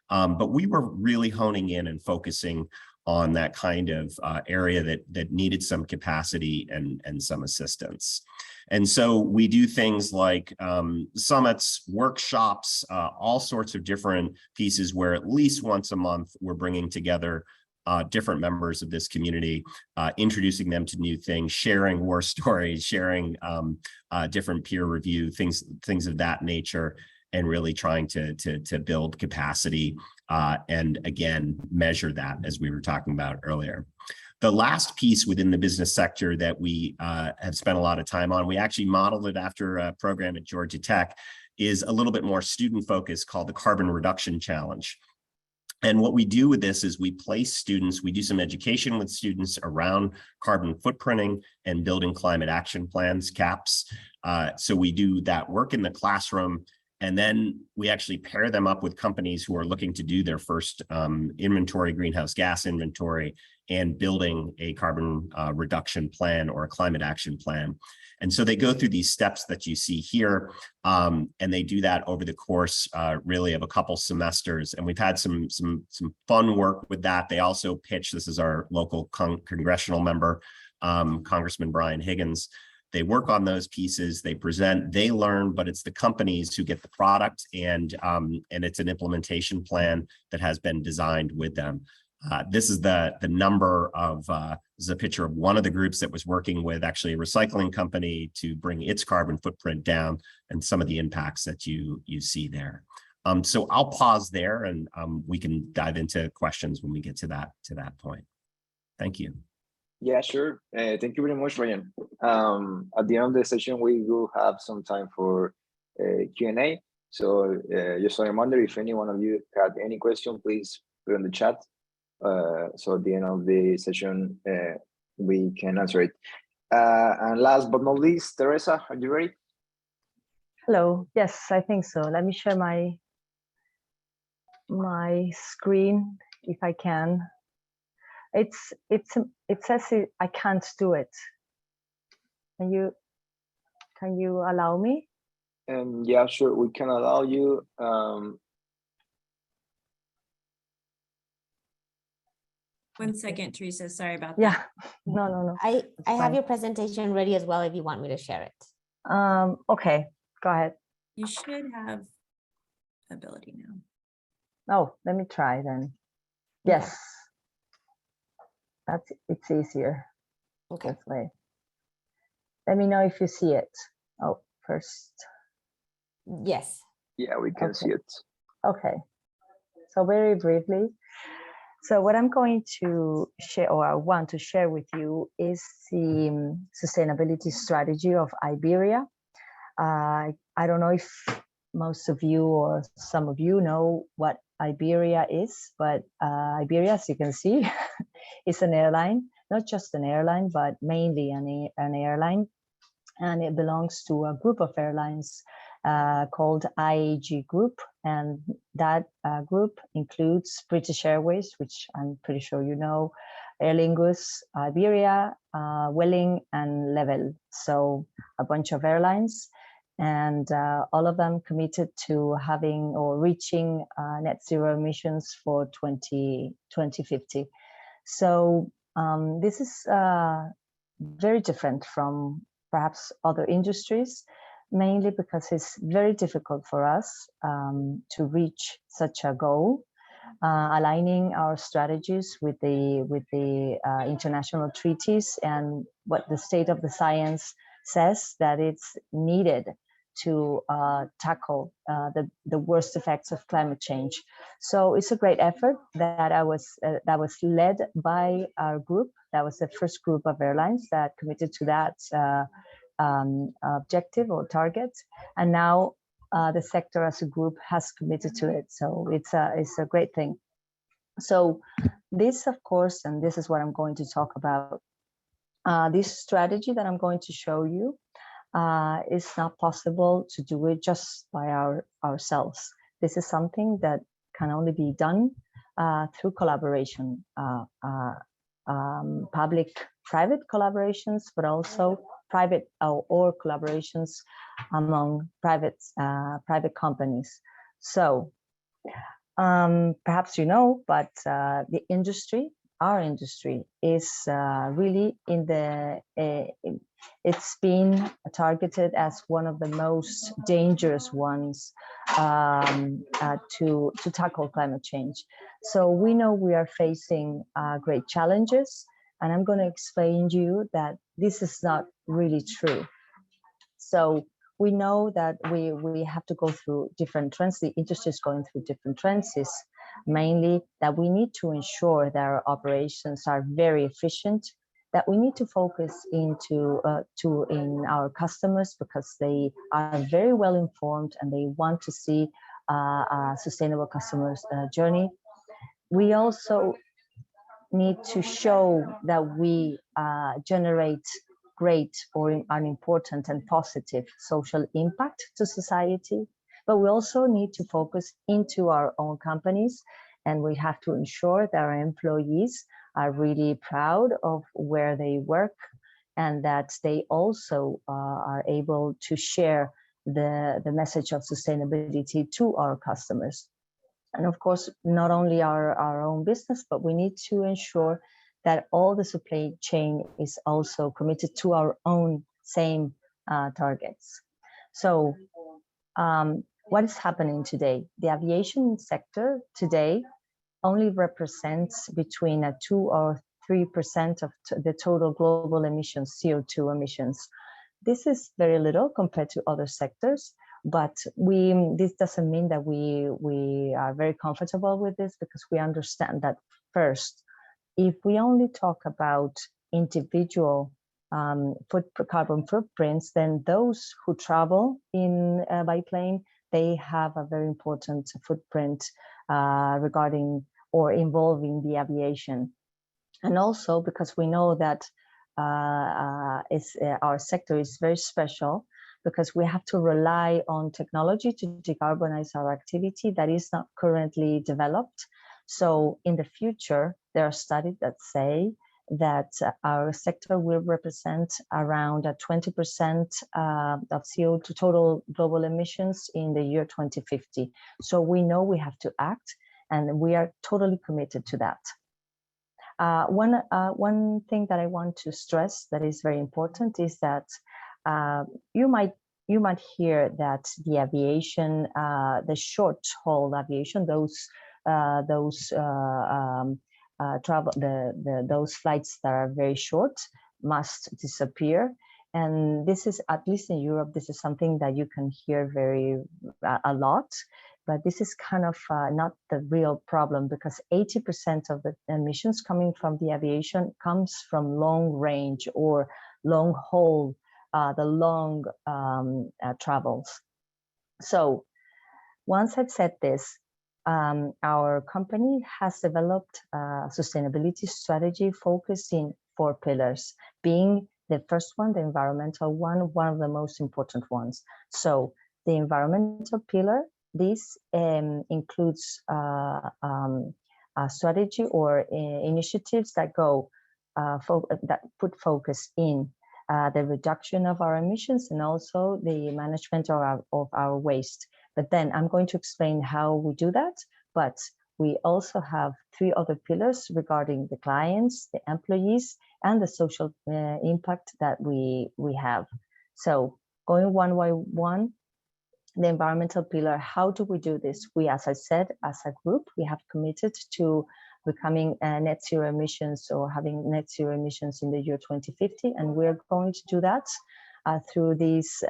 but we were really honing in and focusing on that kind of area that needed some capacity and some assistance. And so we do things like summits, workshops, all sorts of different pieces where at least once a month we're bringing together different members of this community, introducing them to new things, sharing war stories, sharing different peer review, things of that nature, and really trying to build capacity and again, measure that as we were talking about earlier. The last piece within the business sector that we have spent a lot of time on, we actually modeled it after a program at Georgia Tech, is a little bit more student focused called the Carbon Reduction Challenge. And what we do with this is we place students, we do some education with students around carbon footprinting and building climate action plans, CAPs. So we do that work in the classroom, and then we actually pair them up with companies who are looking to do their first inventory, greenhouse gas inventory, and building a carbon reduction plan or a climate action plan. And so they go through these steps that you see here, and they do that over the course really of a couple semesters. And we've had some fun work with that. They also pitch, this is our local congressional member, Congressman Brian Higgins. They work on those pieces, they present, they learn, but it's the companies who get the product, and it's an implementation plan that has been designed with them. This is the number of, this is a picture of one of the groups that was working with actually a recycling company to bring its carbon footprint down, and some of the impacts that you see there. So I'll pause there, and we can dive into questions when we get to that point. Thank you. Yeah, sure. Thank you very much, Ryan. At the end of the session, we will have some time for Q&A. So just a reminder, if any one of you had any question, please put it in the chat. So at the end of the session, we can answer it. And last but not least, Teresa, are you ready? Hello. Yes, I think so. Let me share my screen if I can. It says I can't do it. Can you allow me? Yeah, sure. We can allow you. One second, Teresa. Sorry about that. Yeah. No. I have your presentation ready as well if you want me to share it. Okay. Go ahead. You should have ability now. Oh, let me try then. Yes. It's easier. Okay. This way. Let me know if you see it. Oh, first. Yes. Yeah, we can see it. Okay. So very briefly. So what I'm going to share, or I want to share with you, is the sustainability strategy of Iberia. I don't know if most of you or some of you know what Iberia is, but Iberia, as you can see, is an airline, not just an airline, but mainly an airline. And it belongs to a group of airlines called IAG Group. And that group includes British Airways, which I'm pretty sure you know, Aer Lingus, Iberia, Welling, and Level. So a bunch of airlines. And all of them committed to having or reaching net zero emissions for 2050. So this is very different from perhaps other industries, mainly because it's very difficult for us to reach such a goal, aligning our strategies with the international treaties and what the state of the science says that it's needed to tackle the worst effects of climate change. So it's a great effort that was led by our group. That was the first group of airlines that committed to that objective or target, and now the sector as a group has committed to it. So it's a great thing. So this, of course, and this is what I'm going to talk about. This strategy that I'm going to show you is not possible to do it just by ourselves. This is something that can only be done through collaboration, public-private collaborations, but also private or collaborations among private companies. So perhaps you know, but the industry, our industry, is really it's been targeted as one of the most dangerous ones to tackle climate change. So we know we are facing great challenges, and I'm going to explain to you that this is not really true. So we know that we have to go through different trends. The industry is going through different trends. mainly that we need to ensure that our operations are very efficient, that we need to focus in our customers because they are very well informed and they want to see a sustainable customers journey. We also need to show that we generate great or an important and positive social impact to society, but we also need to focus into our own companies, and we have to ensure that our employees are really proud of where they work and that they also are able to share the message of sustainability to our customers. And of course, not only our own business, but we need to ensure that all the supply chain is also committed to our own same targets. So what is happening today? The aviation sector today only represents between 2 or 3% of the total global emissions, CO2 emissions. This is very little compared to other sectors, but this doesn't mean that we are very comfortable with this, because we understand that first, if we only talk about individual carbon footprints, then those who travel by plane, they have a very important footprint regarding or involving the aviation. And also because we know that our sector is very special, because we have to rely on technology to decarbonize our activity that is not currently developed. So in the future, there are studies that say that our sector will represent around 20% of CO2 total global emissions in the year 2050. So we know we have to act, and we are totally committed to that. One thing that I want to stress that is very important is that you might hear that the aviation, the short haul aviation, those flights that are very short must disappear. And this is, at least in Europe, this is something that you can hear a lot. But this is kind of not the real problem, because 80% of the emissions coming from the aviation comes from long range or long haul, the long travels. So once I've said this, our company has developed a sustainability strategy focused in 4 pillars, being the first one, the environmental one of the most important ones. So the environmental pillar, this includes a strategy or initiatives that that put focus in the reduction of our emissions and also the management of our waste. But then I'm going to explain how we do that. But we also have 3 other pillars regarding the clients, the employees, and the social impact that we have. So going one by one, the environmental pillar, how do we do this? We, as I said, as a group, we have committed to becoming net zero emissions or having net zero emissions in the year 2050. And we're going to do that through these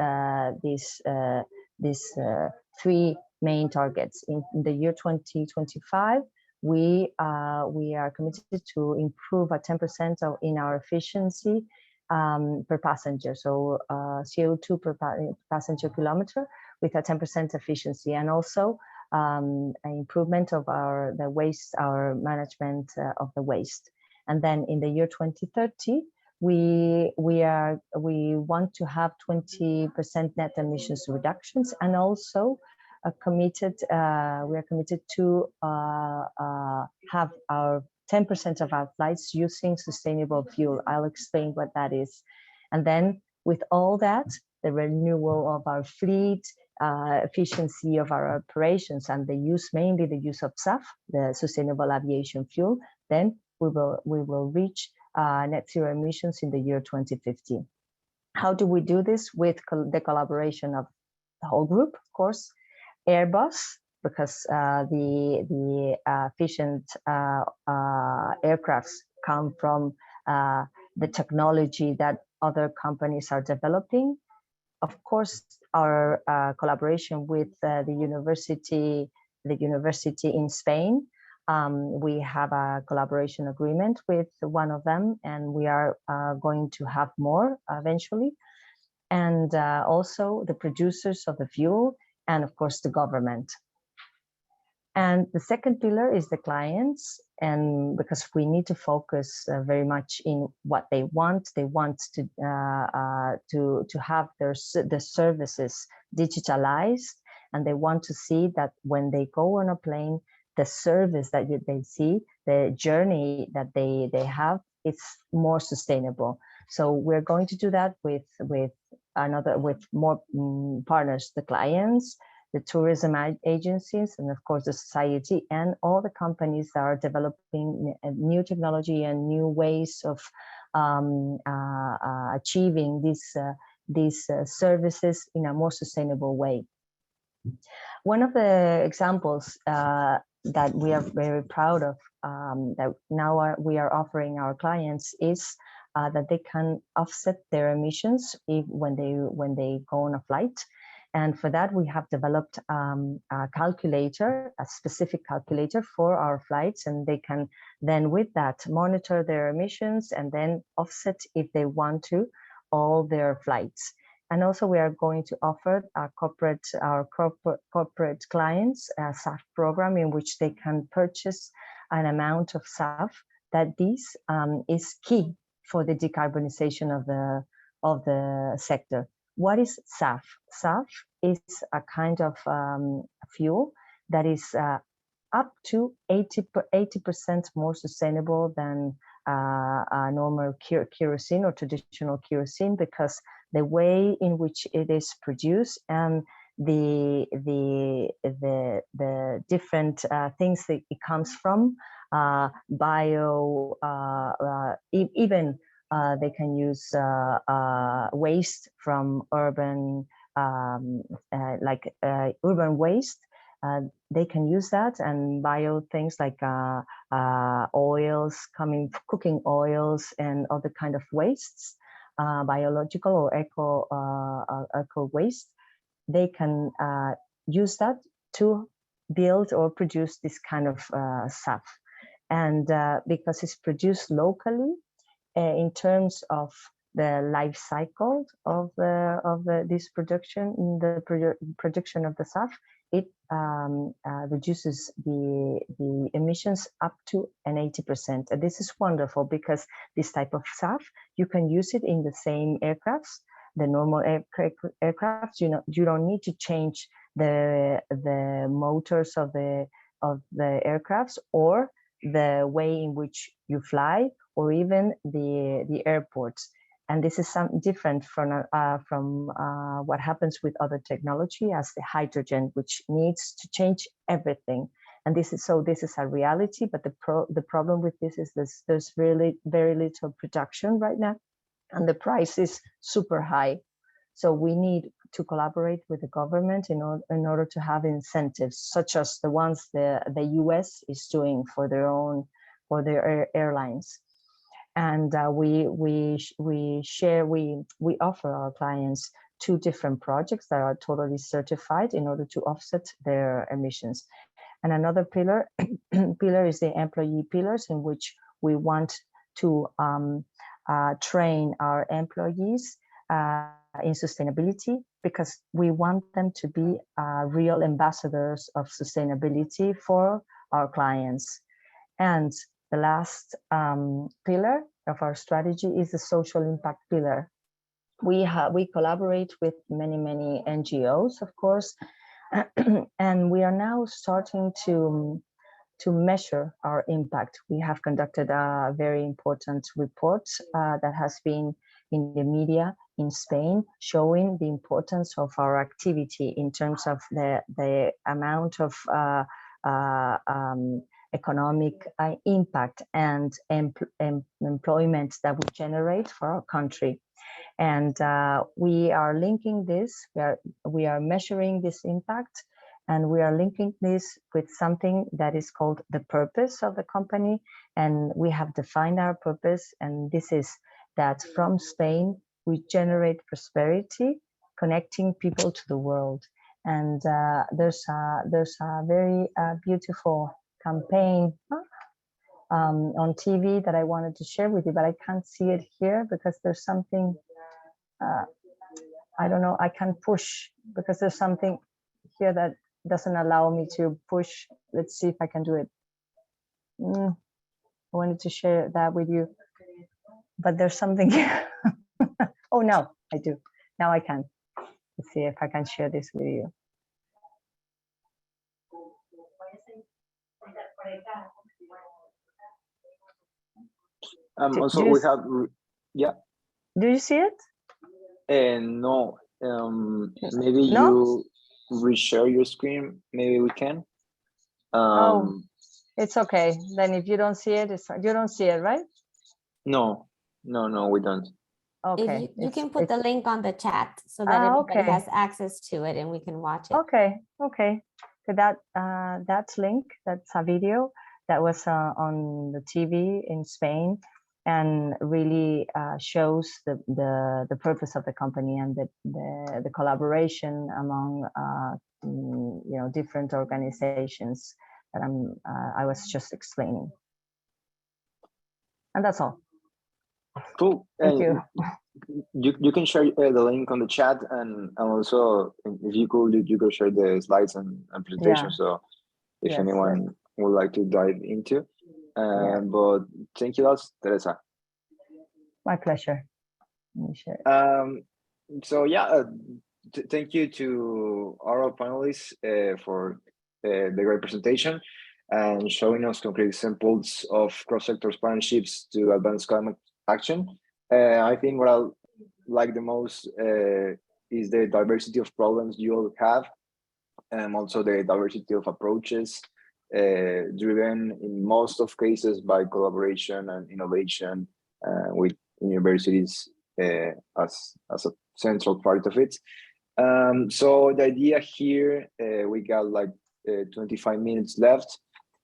3 main targets. In the year 2025, we are committed to improve 10% in our efficiency per passenger. So CO2 per passenger kilometer with a 10% efficiency, and also an improvement of our management of the waste. And then in the year 2030, we want to have 20% net emissions reductions, and also we are committed to have our 10% of our flights using sustainable fuel. I'll explain what that is. And then with all that, the renewal of our fleet, efficiency of our operations, and mainly the use of SAF, the sustainable aviation fuel, then we will reach net zero emissions in the year 2050. How do we do this? With the collaboration of the whole group, of course, Airbus, because the efficient aircrafts come from the technology that other companies are developing. Of course, our collaboration with the university in Spain, We have a collaboration agreement with one of them, and we are going to have more eventually. And also the producers of the fuel, and of course the government. And the second pillar is the clients, and because we need to focus very much in what they want to have the services digitalized, and they want to see that when they go on a plane, the service that they see, the journey that they have, it's more sustainable. So we're going to do that with more partners, the clients, the tourism agencies, and of course the society, and all the companies that are developing new technology and new ways of achieving these services in a more sustainable way. One of the examples that we are very proud of, that now we are offering our clients, is that they can offset their emissions when they go on a flight. And for that, we have developed a calculator, a specific calculator for our flights, and they can then with that monitor their emissions and then offset, if they want to, all their flights. And also we are going to offer our corporate clients a SAF program in which they can purchase an amount of SAF that this is key for the decarbonization of the sector. What is SAF? SAF is a kind of fuel that is up to 80% more sustainable than a normal kerosene or traditional kerosene, because the way in which it is produced and the different things that it comes from, even they can use waste from urban, urban waste. They can use that and bio things like oils, cooking oils, and other kind of wastes, biological or eco waste. They can use that to build or produce this kind of SAF. And because it's produced locally, in terms of the life cycle of this production, the production of the SAF, it reduces the emissions up to an 80%. And this is wonderful because this type of SAF, you can use it in the same aircrafts, the normal aircrafts. You don't need to change the motors of the aircrafts or the way in which you fly, or even the airports. And this is something different from what happens with other technology, as the hydrogen, which needs to change everything. And this is a reality, but the problem with this is there's really very little production right now, and the price is super high. So we need to collaborate with the government in order to have incentives, such as the ones the US is doing for their airlines. And we offer our clients 2 different projects that are totally certified in order to offset their emissions. And another pillar is the employee pillars, in which we want to train our employees in sustainability, because we want them to be real ambassadors of sustainability for our clients. And the last pillar of our strategy is the social impact pillar. We collaborate with many NGOs, of course, and we are now starting to measure our impact. We have conducted a very important report that has been in the media in Spain, showing the importance of our activity in terms of the amount of economic impact and employment that we generate for our country. And we are linking this, we are measuring this impact, and we are linking this with something that is called the purpose of the company. And we have defined our purpose, and this is that from Spain, we generate prosperity, connecting people to the world. And there's a very beautiful campaign on TV that I wanted to share with you, but I can't see it here because there's something, I don't know, I can't push because there's something here that doesn't allow me to push. Let's see if I can do it. I wanted to share that with you, but there's something here. Oh, no, I do. Now I can. Let's see if I can share this with you. Also, we have, yeah. Do you see it? No, maybe No? you reshare your screen. Maybe we can. Oh, it's okay. Then if you don't see it, you don't see it, right? No, we don't. Okay. If you can put the link on the chat so that everybody okay. has access to it and we can watch it. Okay. So that's link. That's a video that was on the TV in Spain, and really shows the purpose of the company and the collaboration among different organizations that I was just explaining. And that's all. Cool. Thank you. You can share the link on the chat, and also if you could share the slides and presentation. Yeah. So if Yes, anyone would like to dive into, but thank you lots, Teresa. My pleasure. Let me share. So yeah, thank you to our panelists for the great presentation and showing us concrete examples of cross-sector partnerships to advance climate action. I think what I like the most is the diversity of problems you all have, and also the diversity of approaches driven in most of cases by collaboration and innovation with universities as a central part of it. So the idea here, we got like 25 minutes left,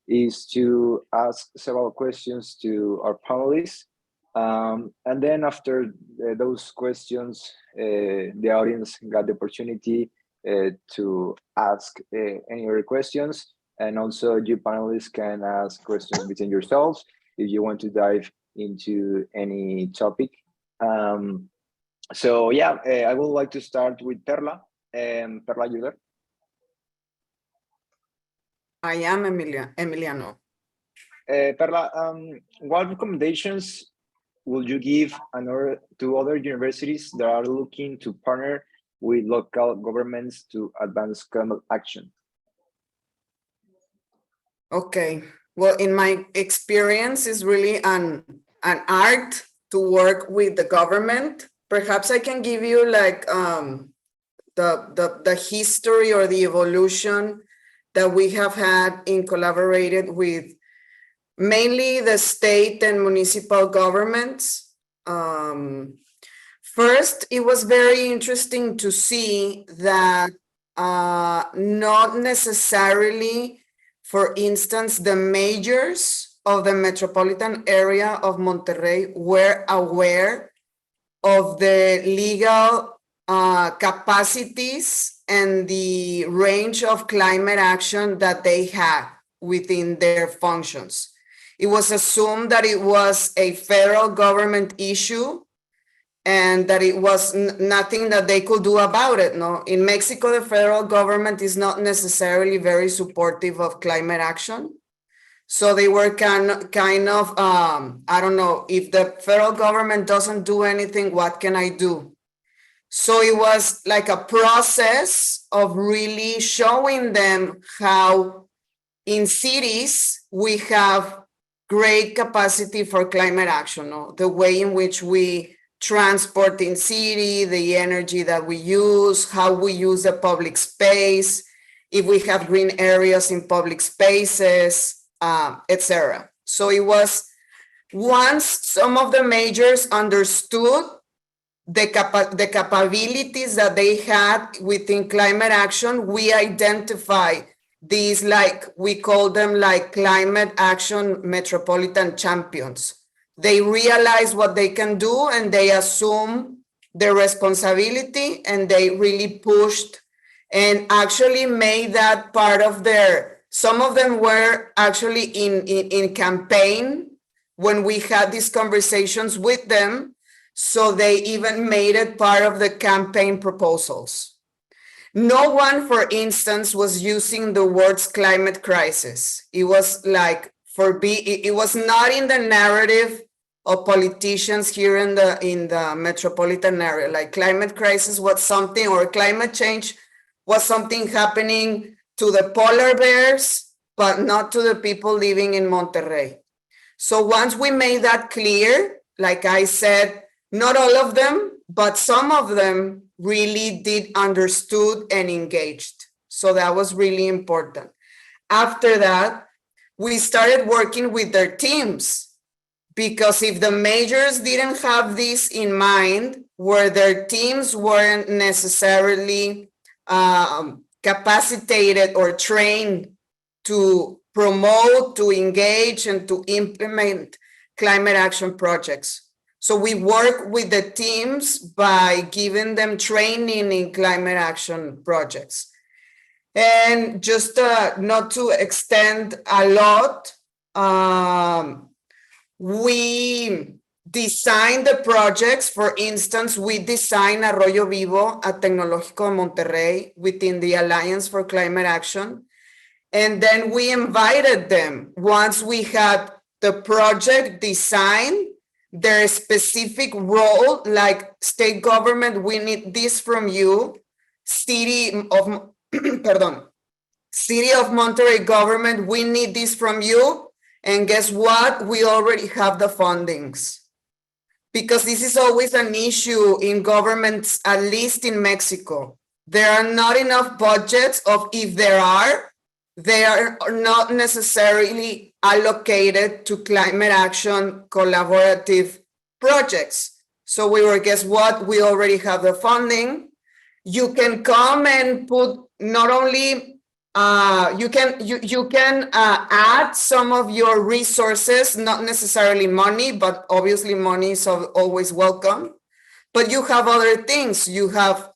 is to ask several questions to our panelists. And then after those questions, the audience got the opportunity to ask any other questions. And also you panelists can ask questions between yourselves if you want to dive into any topic. So yeah, I would like to start with Perla. Perla, you there? I am Emiliano. Perla, what recommendations would you give to other universities that are looking to partner with local governments to advance climate action? Okay, well, in my experience, it's really an art to work with the government. Perhaps I can give you like the history or the evolution that we have had in collaborated with mainly the state and municipal governments. First, it was very interesting to see that not necessarily, for instance, the majors of the metropolitan area of Monterrey were aware of the legal capacities and the range of climate action that they had within their functions. It was assumed that it was a federal government issue and that it was nothing that they could do about it. No, in Mexico, the federal government is not necessarily very supportive of climate action. So they were kind of, I don't know, if the federal government doesn't do anything, what can I do? So it was like a process of really showing them how in cities we have great capacity for climate action, no? The way in which we transport in city, the energy that we use, how we use the public space, if we have green areas in public spaces, etc. So it was once some of the majors understood the capabilities that they had within climate action, we identify these, like we call them like climate action metropolitan champions. They realize what they can do and they assume their responsibility, and they really pushed and actually made that part of their Some of them were actually in campaign when we had these conversations with them, so they even made it part of the campaign proposals. No one, for instance, was using the words climate crisis. It was like it was not in the narrative of politicians here in the metropolitan area. Like climate crisis was something, or climate change was something happening to the polar bears, but not to the people living in Monterrey. So once we made that clear, like I said, not all of them, but some of them really did understood and engaged. So that was really important. After that, we started working with their teams, because if the majors didn't have this in mind, where their teams weren't necessarily capacitated or trained to promote, to engage, and to implement climate action projects. So we work with the teams by giving them training in climate action projects. And just not to extend a lot, we design the projects. For instance, we designed Arroyo Vivo at Tecnológico Monterrey within the Alliance for Climate Action. And then we invited them, once we had the project designed, their specific role, like state government, we need this from you. City of Monterrey government, we need this from you. And guess what? We already have the fundings. Because this is always an issue in governments, at least in Mexico. There are not enough budgets, of if there are, they are not necessarily allocated to climate action collaborative projects. So we were, guess what? We already have the funding. You can come and put not only, you can add some of your resources, not necessarily money, but obviously money is always welcome. But you have other things. You have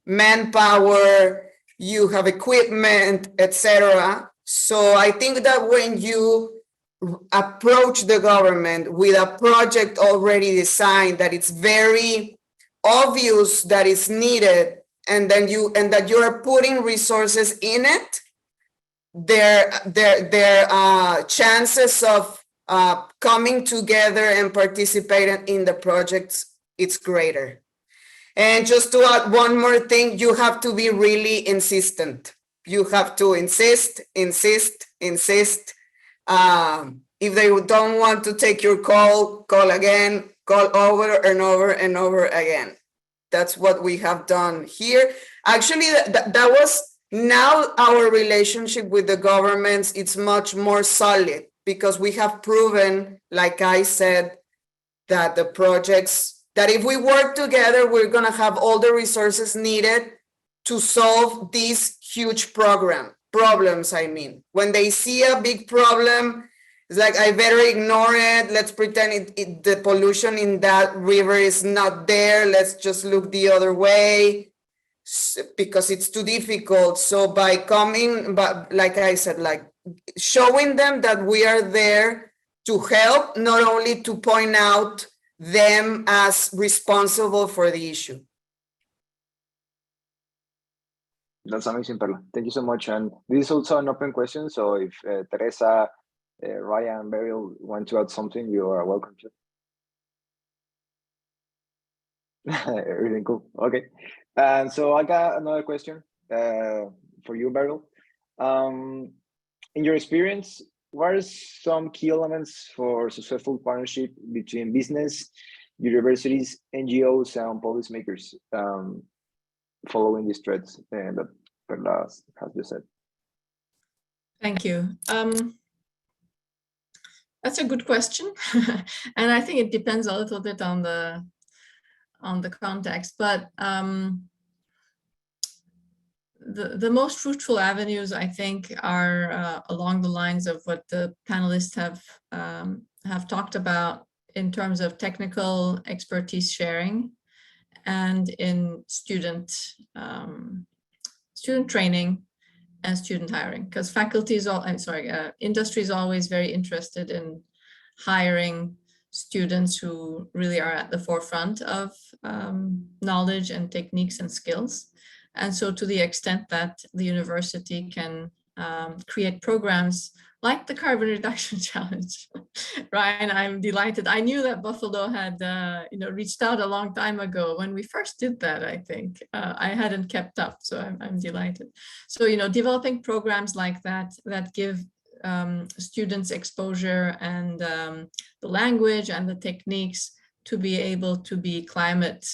manpower, you have equipment, etc. So I think that when you approach the government with a project already designed, that it's very obvious that it's needed, and that you are putting resources in it, their chances of coming together and participating in the projects, it's greater. And just to add one more thing, you have to be really insistent. You have to insist. If they don't want to take your call, call again, call over and over and over again. That's what we have done here. Actually, that was, now our relationship with the governments, it's much more solid, because we have proven, like I said, that the projects, that if we work together, we're going to have all the resources needed to solve these huge problems. I mean, when they see a big problem, it's like, I better ignore it. Let's pretend the pollution in that river is not there. Let's just look the other way, because it's too difficult. So by coming, but like I said, like showing them that we are there to help, not only to point out them as responsible for the issue. That's amazing, Perla. Thank you so much. And this is also an open question. So if Teresa, Ryan, and Beril want to add something, you are welcome to. Everything cool. Okay. And so I got another question for you, Beril. In your experience, what are some key elements for successful partnership between business, universities, NGOs, and policymakers, following these threads that Perla has just said? Thank you. That's a good question, and I think it depends a little bit on the context. But the most fruitful avenues, I think, are along the lines of what the panelists have talked about in terms of technical expertise sharing, and in student training, and student hiring, because faculty is industry is always very interested in hiring students who really are at the forefront of knowledge and techniques and skills. And so to the extent that the university can create programs like the carbon reduction challenge, Ryan, I'm delighted. I knew that Buffalo had reached out a long time ago when we first did that, I think. I hadn't kept up, so I'm delighted. So, developing programs like that give students exposure and the language and the techniques to be able to be climate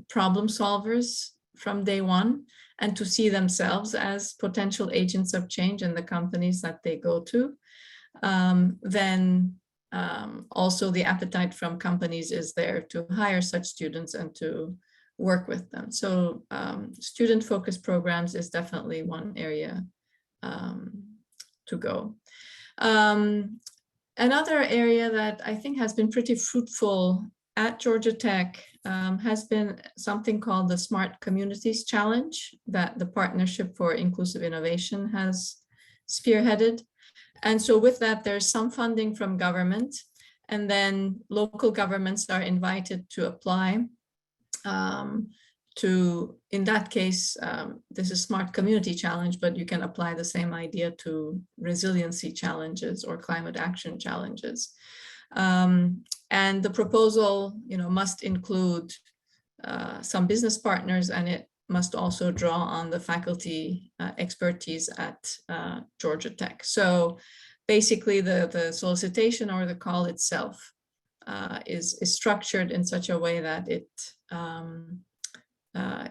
problem solvers from day one, and to see themselves as potential agents of change in the companies that they go to. Then also the appetite from companies is there to hire such students and to work with them. So student-focused programs is definitely one area to go. Another area that I think has been pretty fruitful at Georgia Tech has been something called the Smart Communities Challenge that the Partnership for Inclusive Innovation has spearheaded. And so with that, there's some funding from government, and then local governments are invited to apply in that case, this is Smart Community Challenge, but you can apply the same idea to resiliency challenges or climate action challenges. And the proposal, must include some business partners, and it must also draw on the faculty expertise at Georgia Tech. So basically the solicitation or the call itself is structured in such a way that it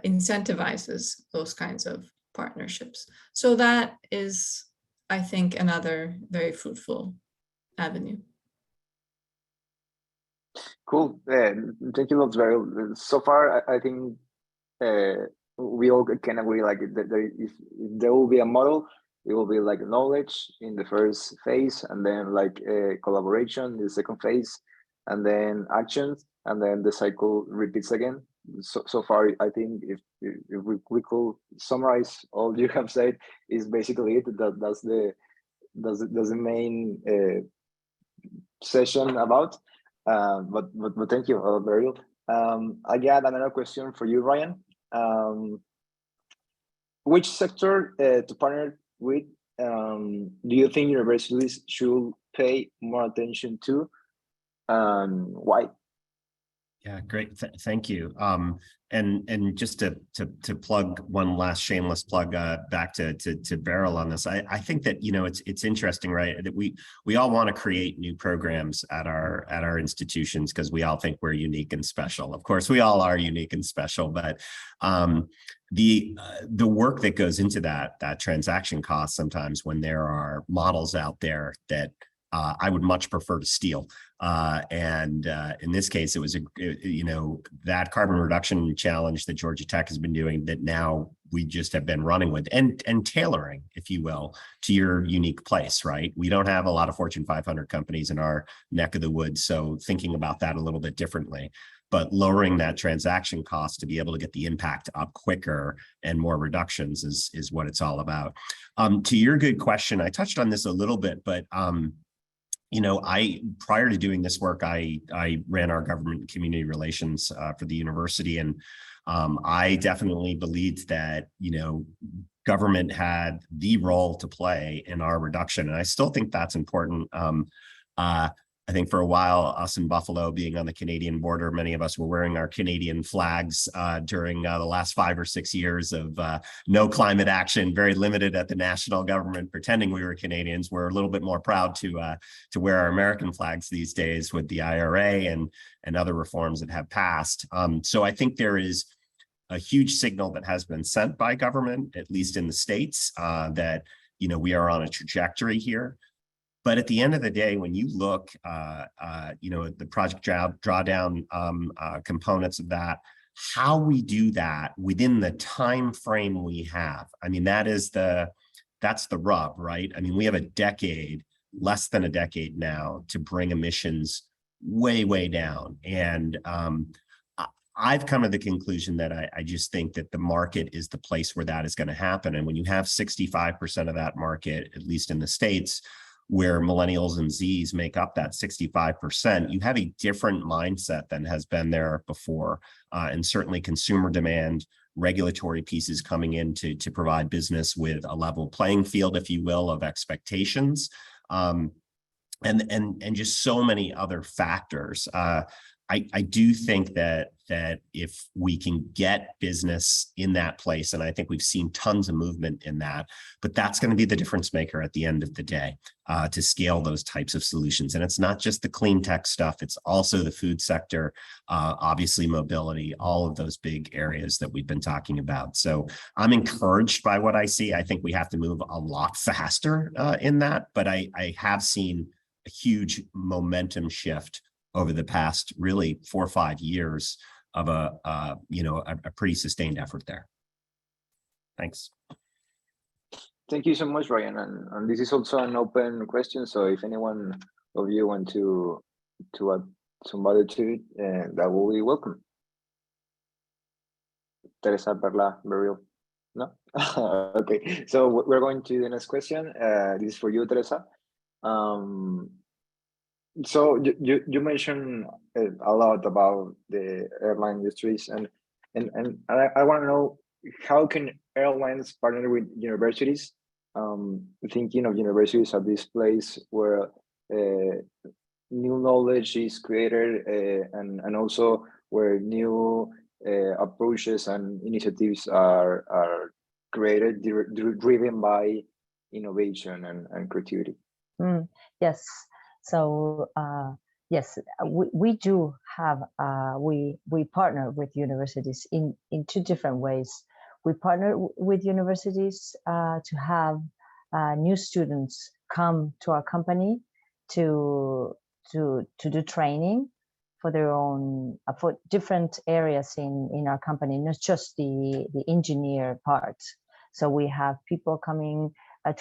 incentivizes those kinds of partnerships. So that is, I think, another very fruitful avenue. Cool. Thank you, Beril. So far, I think we all can agree like that if there will be a model, it will be like knowledge in the first phase, and then like collaboration in the second phase, and then actions, and then the cycle repeats again. So far, I think if we could summarize all you have said, is basically it. That's the main session about. But thank you, Beril. I got another question for you, Ryan. Which sector to partner with do you think universities should pay more attention to? Why? Yeah, great. Thank you. And just to plug one last shameless plug back to Beril on this, I think that it's interesting, right? That we all want to create new programs at our institutions because we all think we're unique and special. Of course, we all are unique and special, but the work that goes into that transaction cost sometimes when there are models out there that I would much prefer to steal. And in this case, it was that carbon reduction challenge that Georgia Tech has been doing that now we just have been running with and tailoring, if you will, to your unique place, right? We don't have a lot of Fortune 500 companies in our neck of the woods, so thinking about that a little bit differently. But lowering that transaction cost to be able to get the impact up quicker and more reductions is what it's all about. To your good question, I touched on this a little bit, but prior to doing this work, I ran our government and community relations for the university, and I definitely believed that government had the role to play in our reduction, and I still think that's important. I think for a while, us in Buffalo, being on the Canadian border, many of us were wearing our Canadian flags during the last 5 or 6 years of no climate action, very limited at the national government, pretending we were Canadians. We're a little bit more proud to wear our American flags these days with the IRA and other reforms that have passed. So I think there is a huge signal that has been sent by government, at least in the States, that we are on a trajectory here. But at the end of the day, when you look, the project drawdown components of that, how we do that within the time frame we have, I mean, that's the rub, right? I mean, we have less than a decade now to bring emissions way, way down. And I've come to the conclusion that I just think that the market is the place where that is going to happen. And when you have 65% of that market, at least in the States, where millennials and Zs make up that 65%, you have a different mindset than has been there before. And certainly consumer demand, regulatory pieces coming in to provide business with a level playing field, if you will, of expectations, and just so many other factors. I do think that if we can get business in that place, and I think we've seen tons of movement in that, but that's going to be the difference maker at the end of the day to scale those types of solutions. And it's not just the clean tech stuff, it's also the food sector, obviously mobility, all of those big areas that we've been talking about. So I'm encouraged by what I see. I think we have to move a lot faster in that, but I have seen a huge momentum shift over the past really 4 or 5 years of a pretty sustained effort there. Thanks. Thank you so much, Ryan. And this is also an open question. So if anyone of you want to add somebody to it, that will be welcome. Teresa, Perla, Beril? No? Okay, so we're going to the next question. This is for you, Teresa. So you mentioned a lot about the airline industries, and I want to know, how can airlines partner with universities? Thinking of universities as this place where new knowledge is created, and also where new approaches and initiatives are created, driven by innovation and creativity. Yes. So yes, we do have, we partner with universities in 2 different ways. We partner with universities to have new students come to our company to do training for their own, for different areas in our company, not just the engineer part. So we have people coming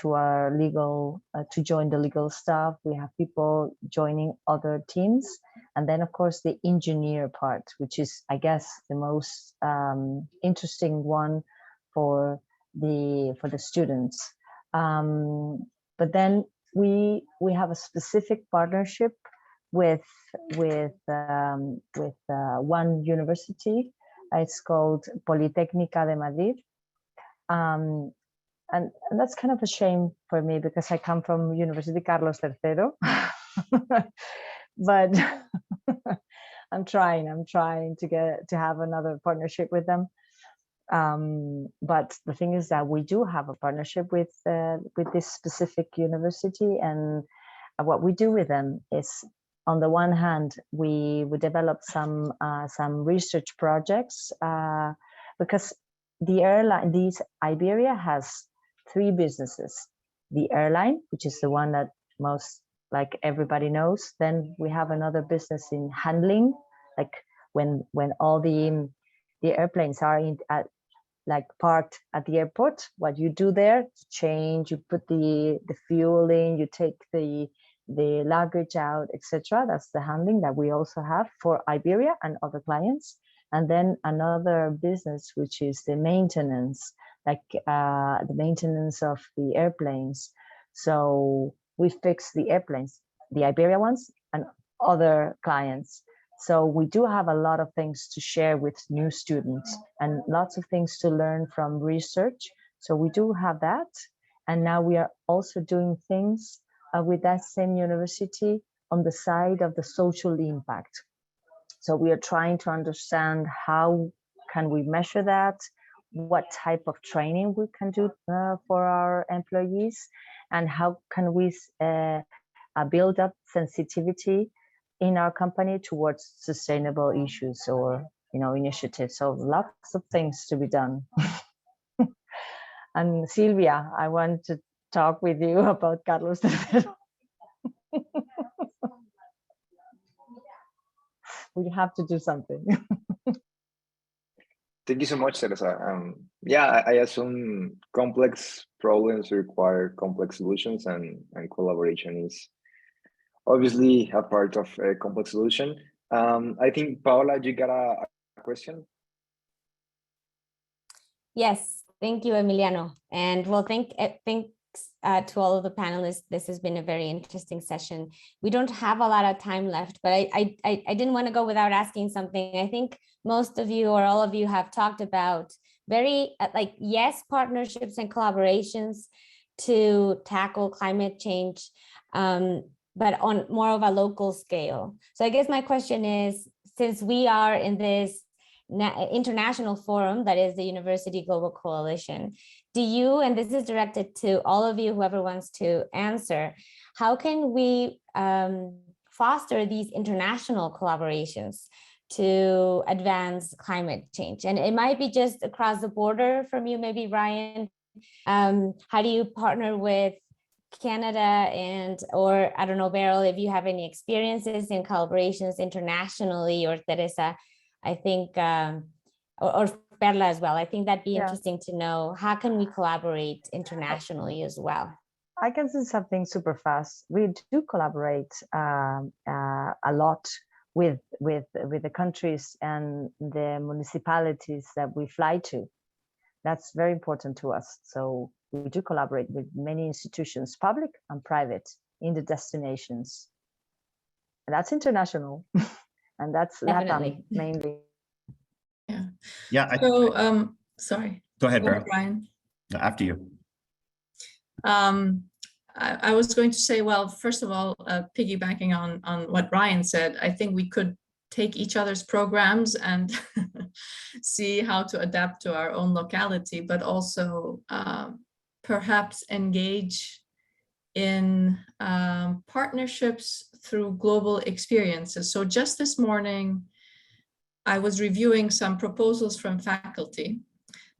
to our legal, to join the legal staff. We have people joining other teams. And then of course the engineer part, which is, I guess, the most interesting one for the students. But then we have a specific partnership with one university. It's called Politécnica de Madrid. And that's kind of a shame for me, because I come from University Carlos III. But I'm trying to have another partnership with them. But the thing is that we do have a partnership with this specific university, and what we do with them is, on the one hand, we develop some research projects, because Iberia has 3 businesses: the airline, which is the one that most, like, everybody knows. Then we have another business in handling, like when all the airplanes are parked at the airport. What you do there, change, you put the fuel in, you take the luggage out, etc. That's the handling that we also have for Iberia and other clients. And then another business, which is the maintenance, like the maintenance of the airplanes. So we fix the airplanes, the Iberia ones, and other clients. So we do have a lot of things to share with new students and lots of things to learn from research. So we do have that. And now we are also doing things with that same university on the side of the social impact. So we are trying to understand how can we measure that, what type of training we can do for our employees, and how can we build up sensitivity in our company towards sustainable issues or initiatives. So lots of things to be done. And Silvia, I want to talk with you about Carlos III. We have to do something. Thank you so much, Teresa. Yeah, I assume complex problems require complex solutions, and collaboration is obviously a part of a complex solution. I think, Paola, you got a question? Yes, thank you, Emiliano. And well, thanks to all of the panelists. This has been a very interesting session. We don't have a lot of time left, but I didn't want to go without asking something. I think most of you or all of you have talked about very yes, partnerships and collaborations to tackle climate change, but on more of a local scale. So I guess my question is, since we are in this international forum that is the University Global Coalition, do you, and this is directed to all of you, whoever wants to answer, how can we foster these international collaborations to advance climate change? And it might be just across the border from you, maybe Ryan. How do you partner with Canada and, or I don't know, Beril, if you have any experiences in collaborations internationally, or Teresa, I think, or Perla as well. I think that'd be interesting to know, how can we collaborate internationally as well? I can say something super fast. We do collaborate a lot with the countries and the municipalities that we fly to. That's very important to us. So we do collaborate with many institutions, public and private, in the destinations. And that's international. And that's LATAM mainly. Yeah. So, sorry. Go ahead, Beril. Ryan. After you. I was going to say, well, first of all, piggybacking on what Ryan said, I think we could take each other's programs and see how to adapt to our own locality, but also perhaps engage in partnerships through global experiences. So just this morning, I was reviewing some proposals from faculty.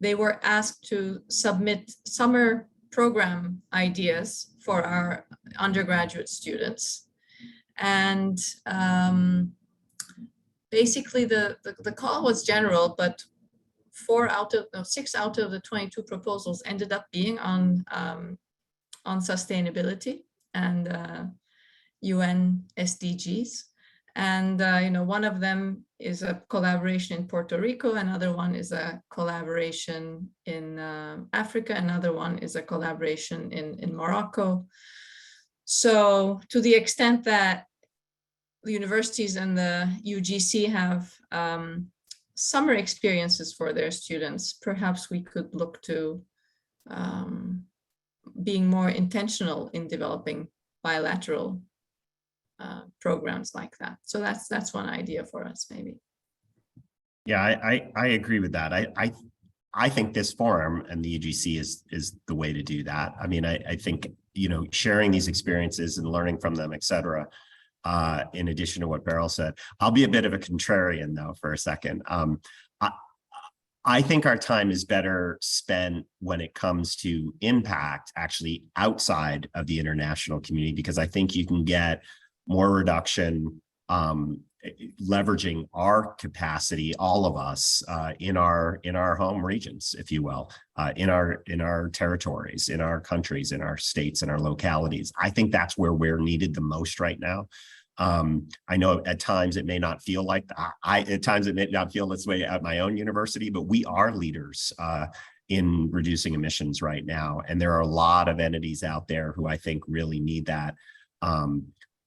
They were asked to submit summer program ideas for our undergraduate students. And basically the call was general, but 6 out of the 22 proposals ended up being on sustainability and UN SDGs. And one of them is a collaboration in Puerto Rico, another one is a collaboration in Africa, another one is a collaboration in Morocco. So to the extent that the universities and the UGC have summer experiences for their students, perhaps we could look to being more intentional in developing bilateral programs like that. So that's one idea for us, maybe. Yeah, I agree with that. I think this forum and the UGC is the way to do that. I mean, I think, sharing these experiences and learning from them, et cetera, in addition to what Beril said. I'll be a bit of a contrarian though for a second. I think our time is better spent when it comes to impact actually outside of the international community, because I think you can get more reduction, leveraging our capacity, all of us, in our home regions, if you will, in our territories, in our countries, in our states, in our localities. I think that's where we're needed the most right now. I know at times it may not feel like at times it may not feel this way at my own university, but we are leaders in reducing emissions right now, and there are a lot of entities out there who I think really need that.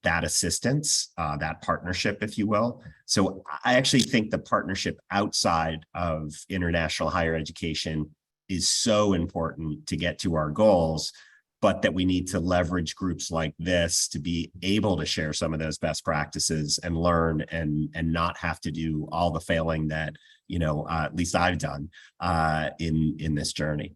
That assistance, that partnership, if you will. So I actually think the partnership outside of international higher education is so important to get to our goals, but that we need to leverage groups like this to be able to share some of those best practices and learn and not have to do all the failing that, at least I've done in this journey.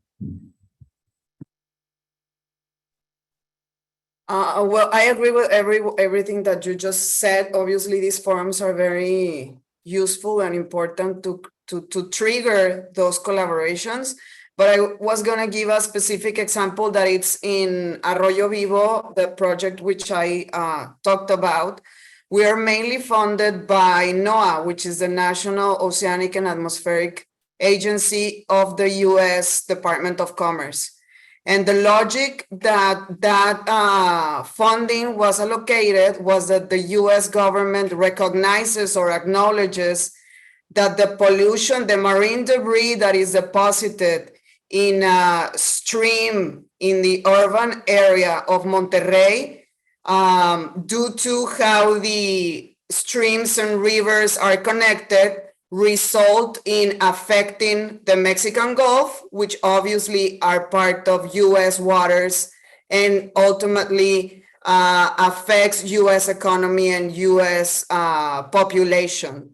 Well, I agree with everything that you just said. Obviously, these forums are very useful and important to trigger those collaborations. But I was going to give a specific example that it's in Arroyo Vivo, the project which I talked about. We are mainly funded by NOAA, which is the National Oceanic and Atmospheric Agency of the U.S. Department of Commerce. And the logic that funding was allocated was that the U.S. government recognizes or acknowledges that the pollution, the marine debris that is deposited in a stream in the urban area of Monterrey, due to how the streams and rivers are connected, result in affecting the Mexican Gulf, which obviously are part of US waters, and ultimately affects US economy and US population.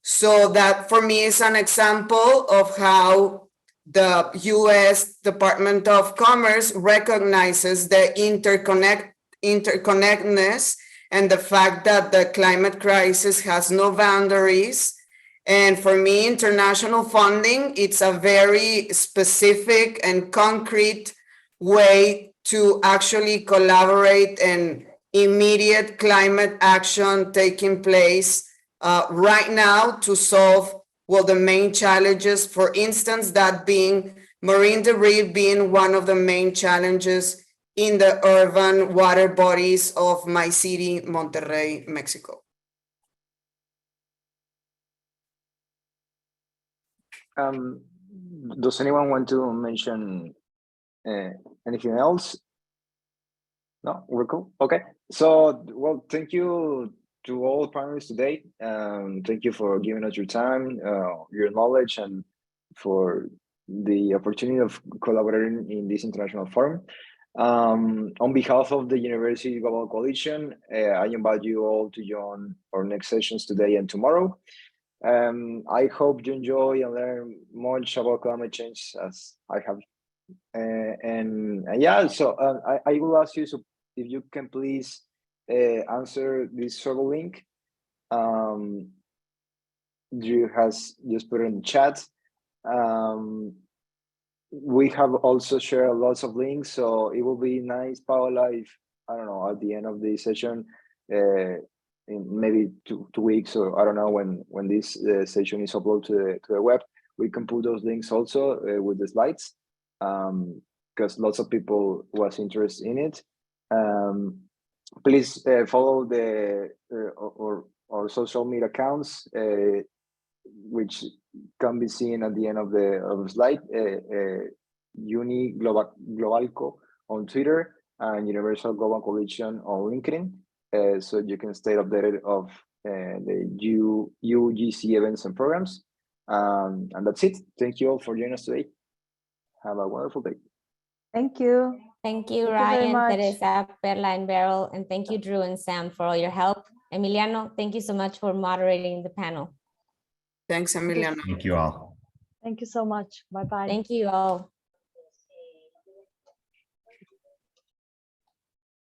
So that for me is an example of how the US Department of Commerce recognizes the interconnectedness and the fact that the climate crisis has no boundaries. And for me, international funding, it's a very specific and concrete way to actually collaborate and immediate climate action taking place right now to solve, well, the main challenges, for instance, that being marine debris being one of the main challenges in the urban water bodies of my city, Monterrey, Mexico. Does anyone want to mention anything else? No, we're cool. Okay. So, well, thank you to all panelists today. Thank you for giving us your time, your knowledge, and for the opportunity of collaborating in this international forum. On behalf of the University Global Coalition, I invite you all to join our next sessions today and tomorrow. I hope you enjoy and learn much about climate change as I have. And yeah, so I will ask you, so if you can please answer this survey link. You has just put it in the chat. We have also shared lots of links, so it will be nice, Paola, if, I don't know, at the end of the session, in maybe two weeks, or I don't know when this session is uploaded to the web, we can put those links also with the slides, because lots of people was interested in it. Please follow our social media accounts, which can be seen at the end of the slide. Uni Globalco on Twitter and Universal Global Coalition on LinkedIn. So you can stay updated of the UGC events and programs. And that's it. Thank you all for joining us today. Have a wonderful day. Thank you. Thank you, Thank you very Ryan, much. Teresa, Perla, and Beril. And thank you, Drew and Sam, for all your help. Emiliano, thank you so much for moderating the panel. Thanks, Emiliano. Thank you all. Thank you so much. Bye-bye. Thank you all.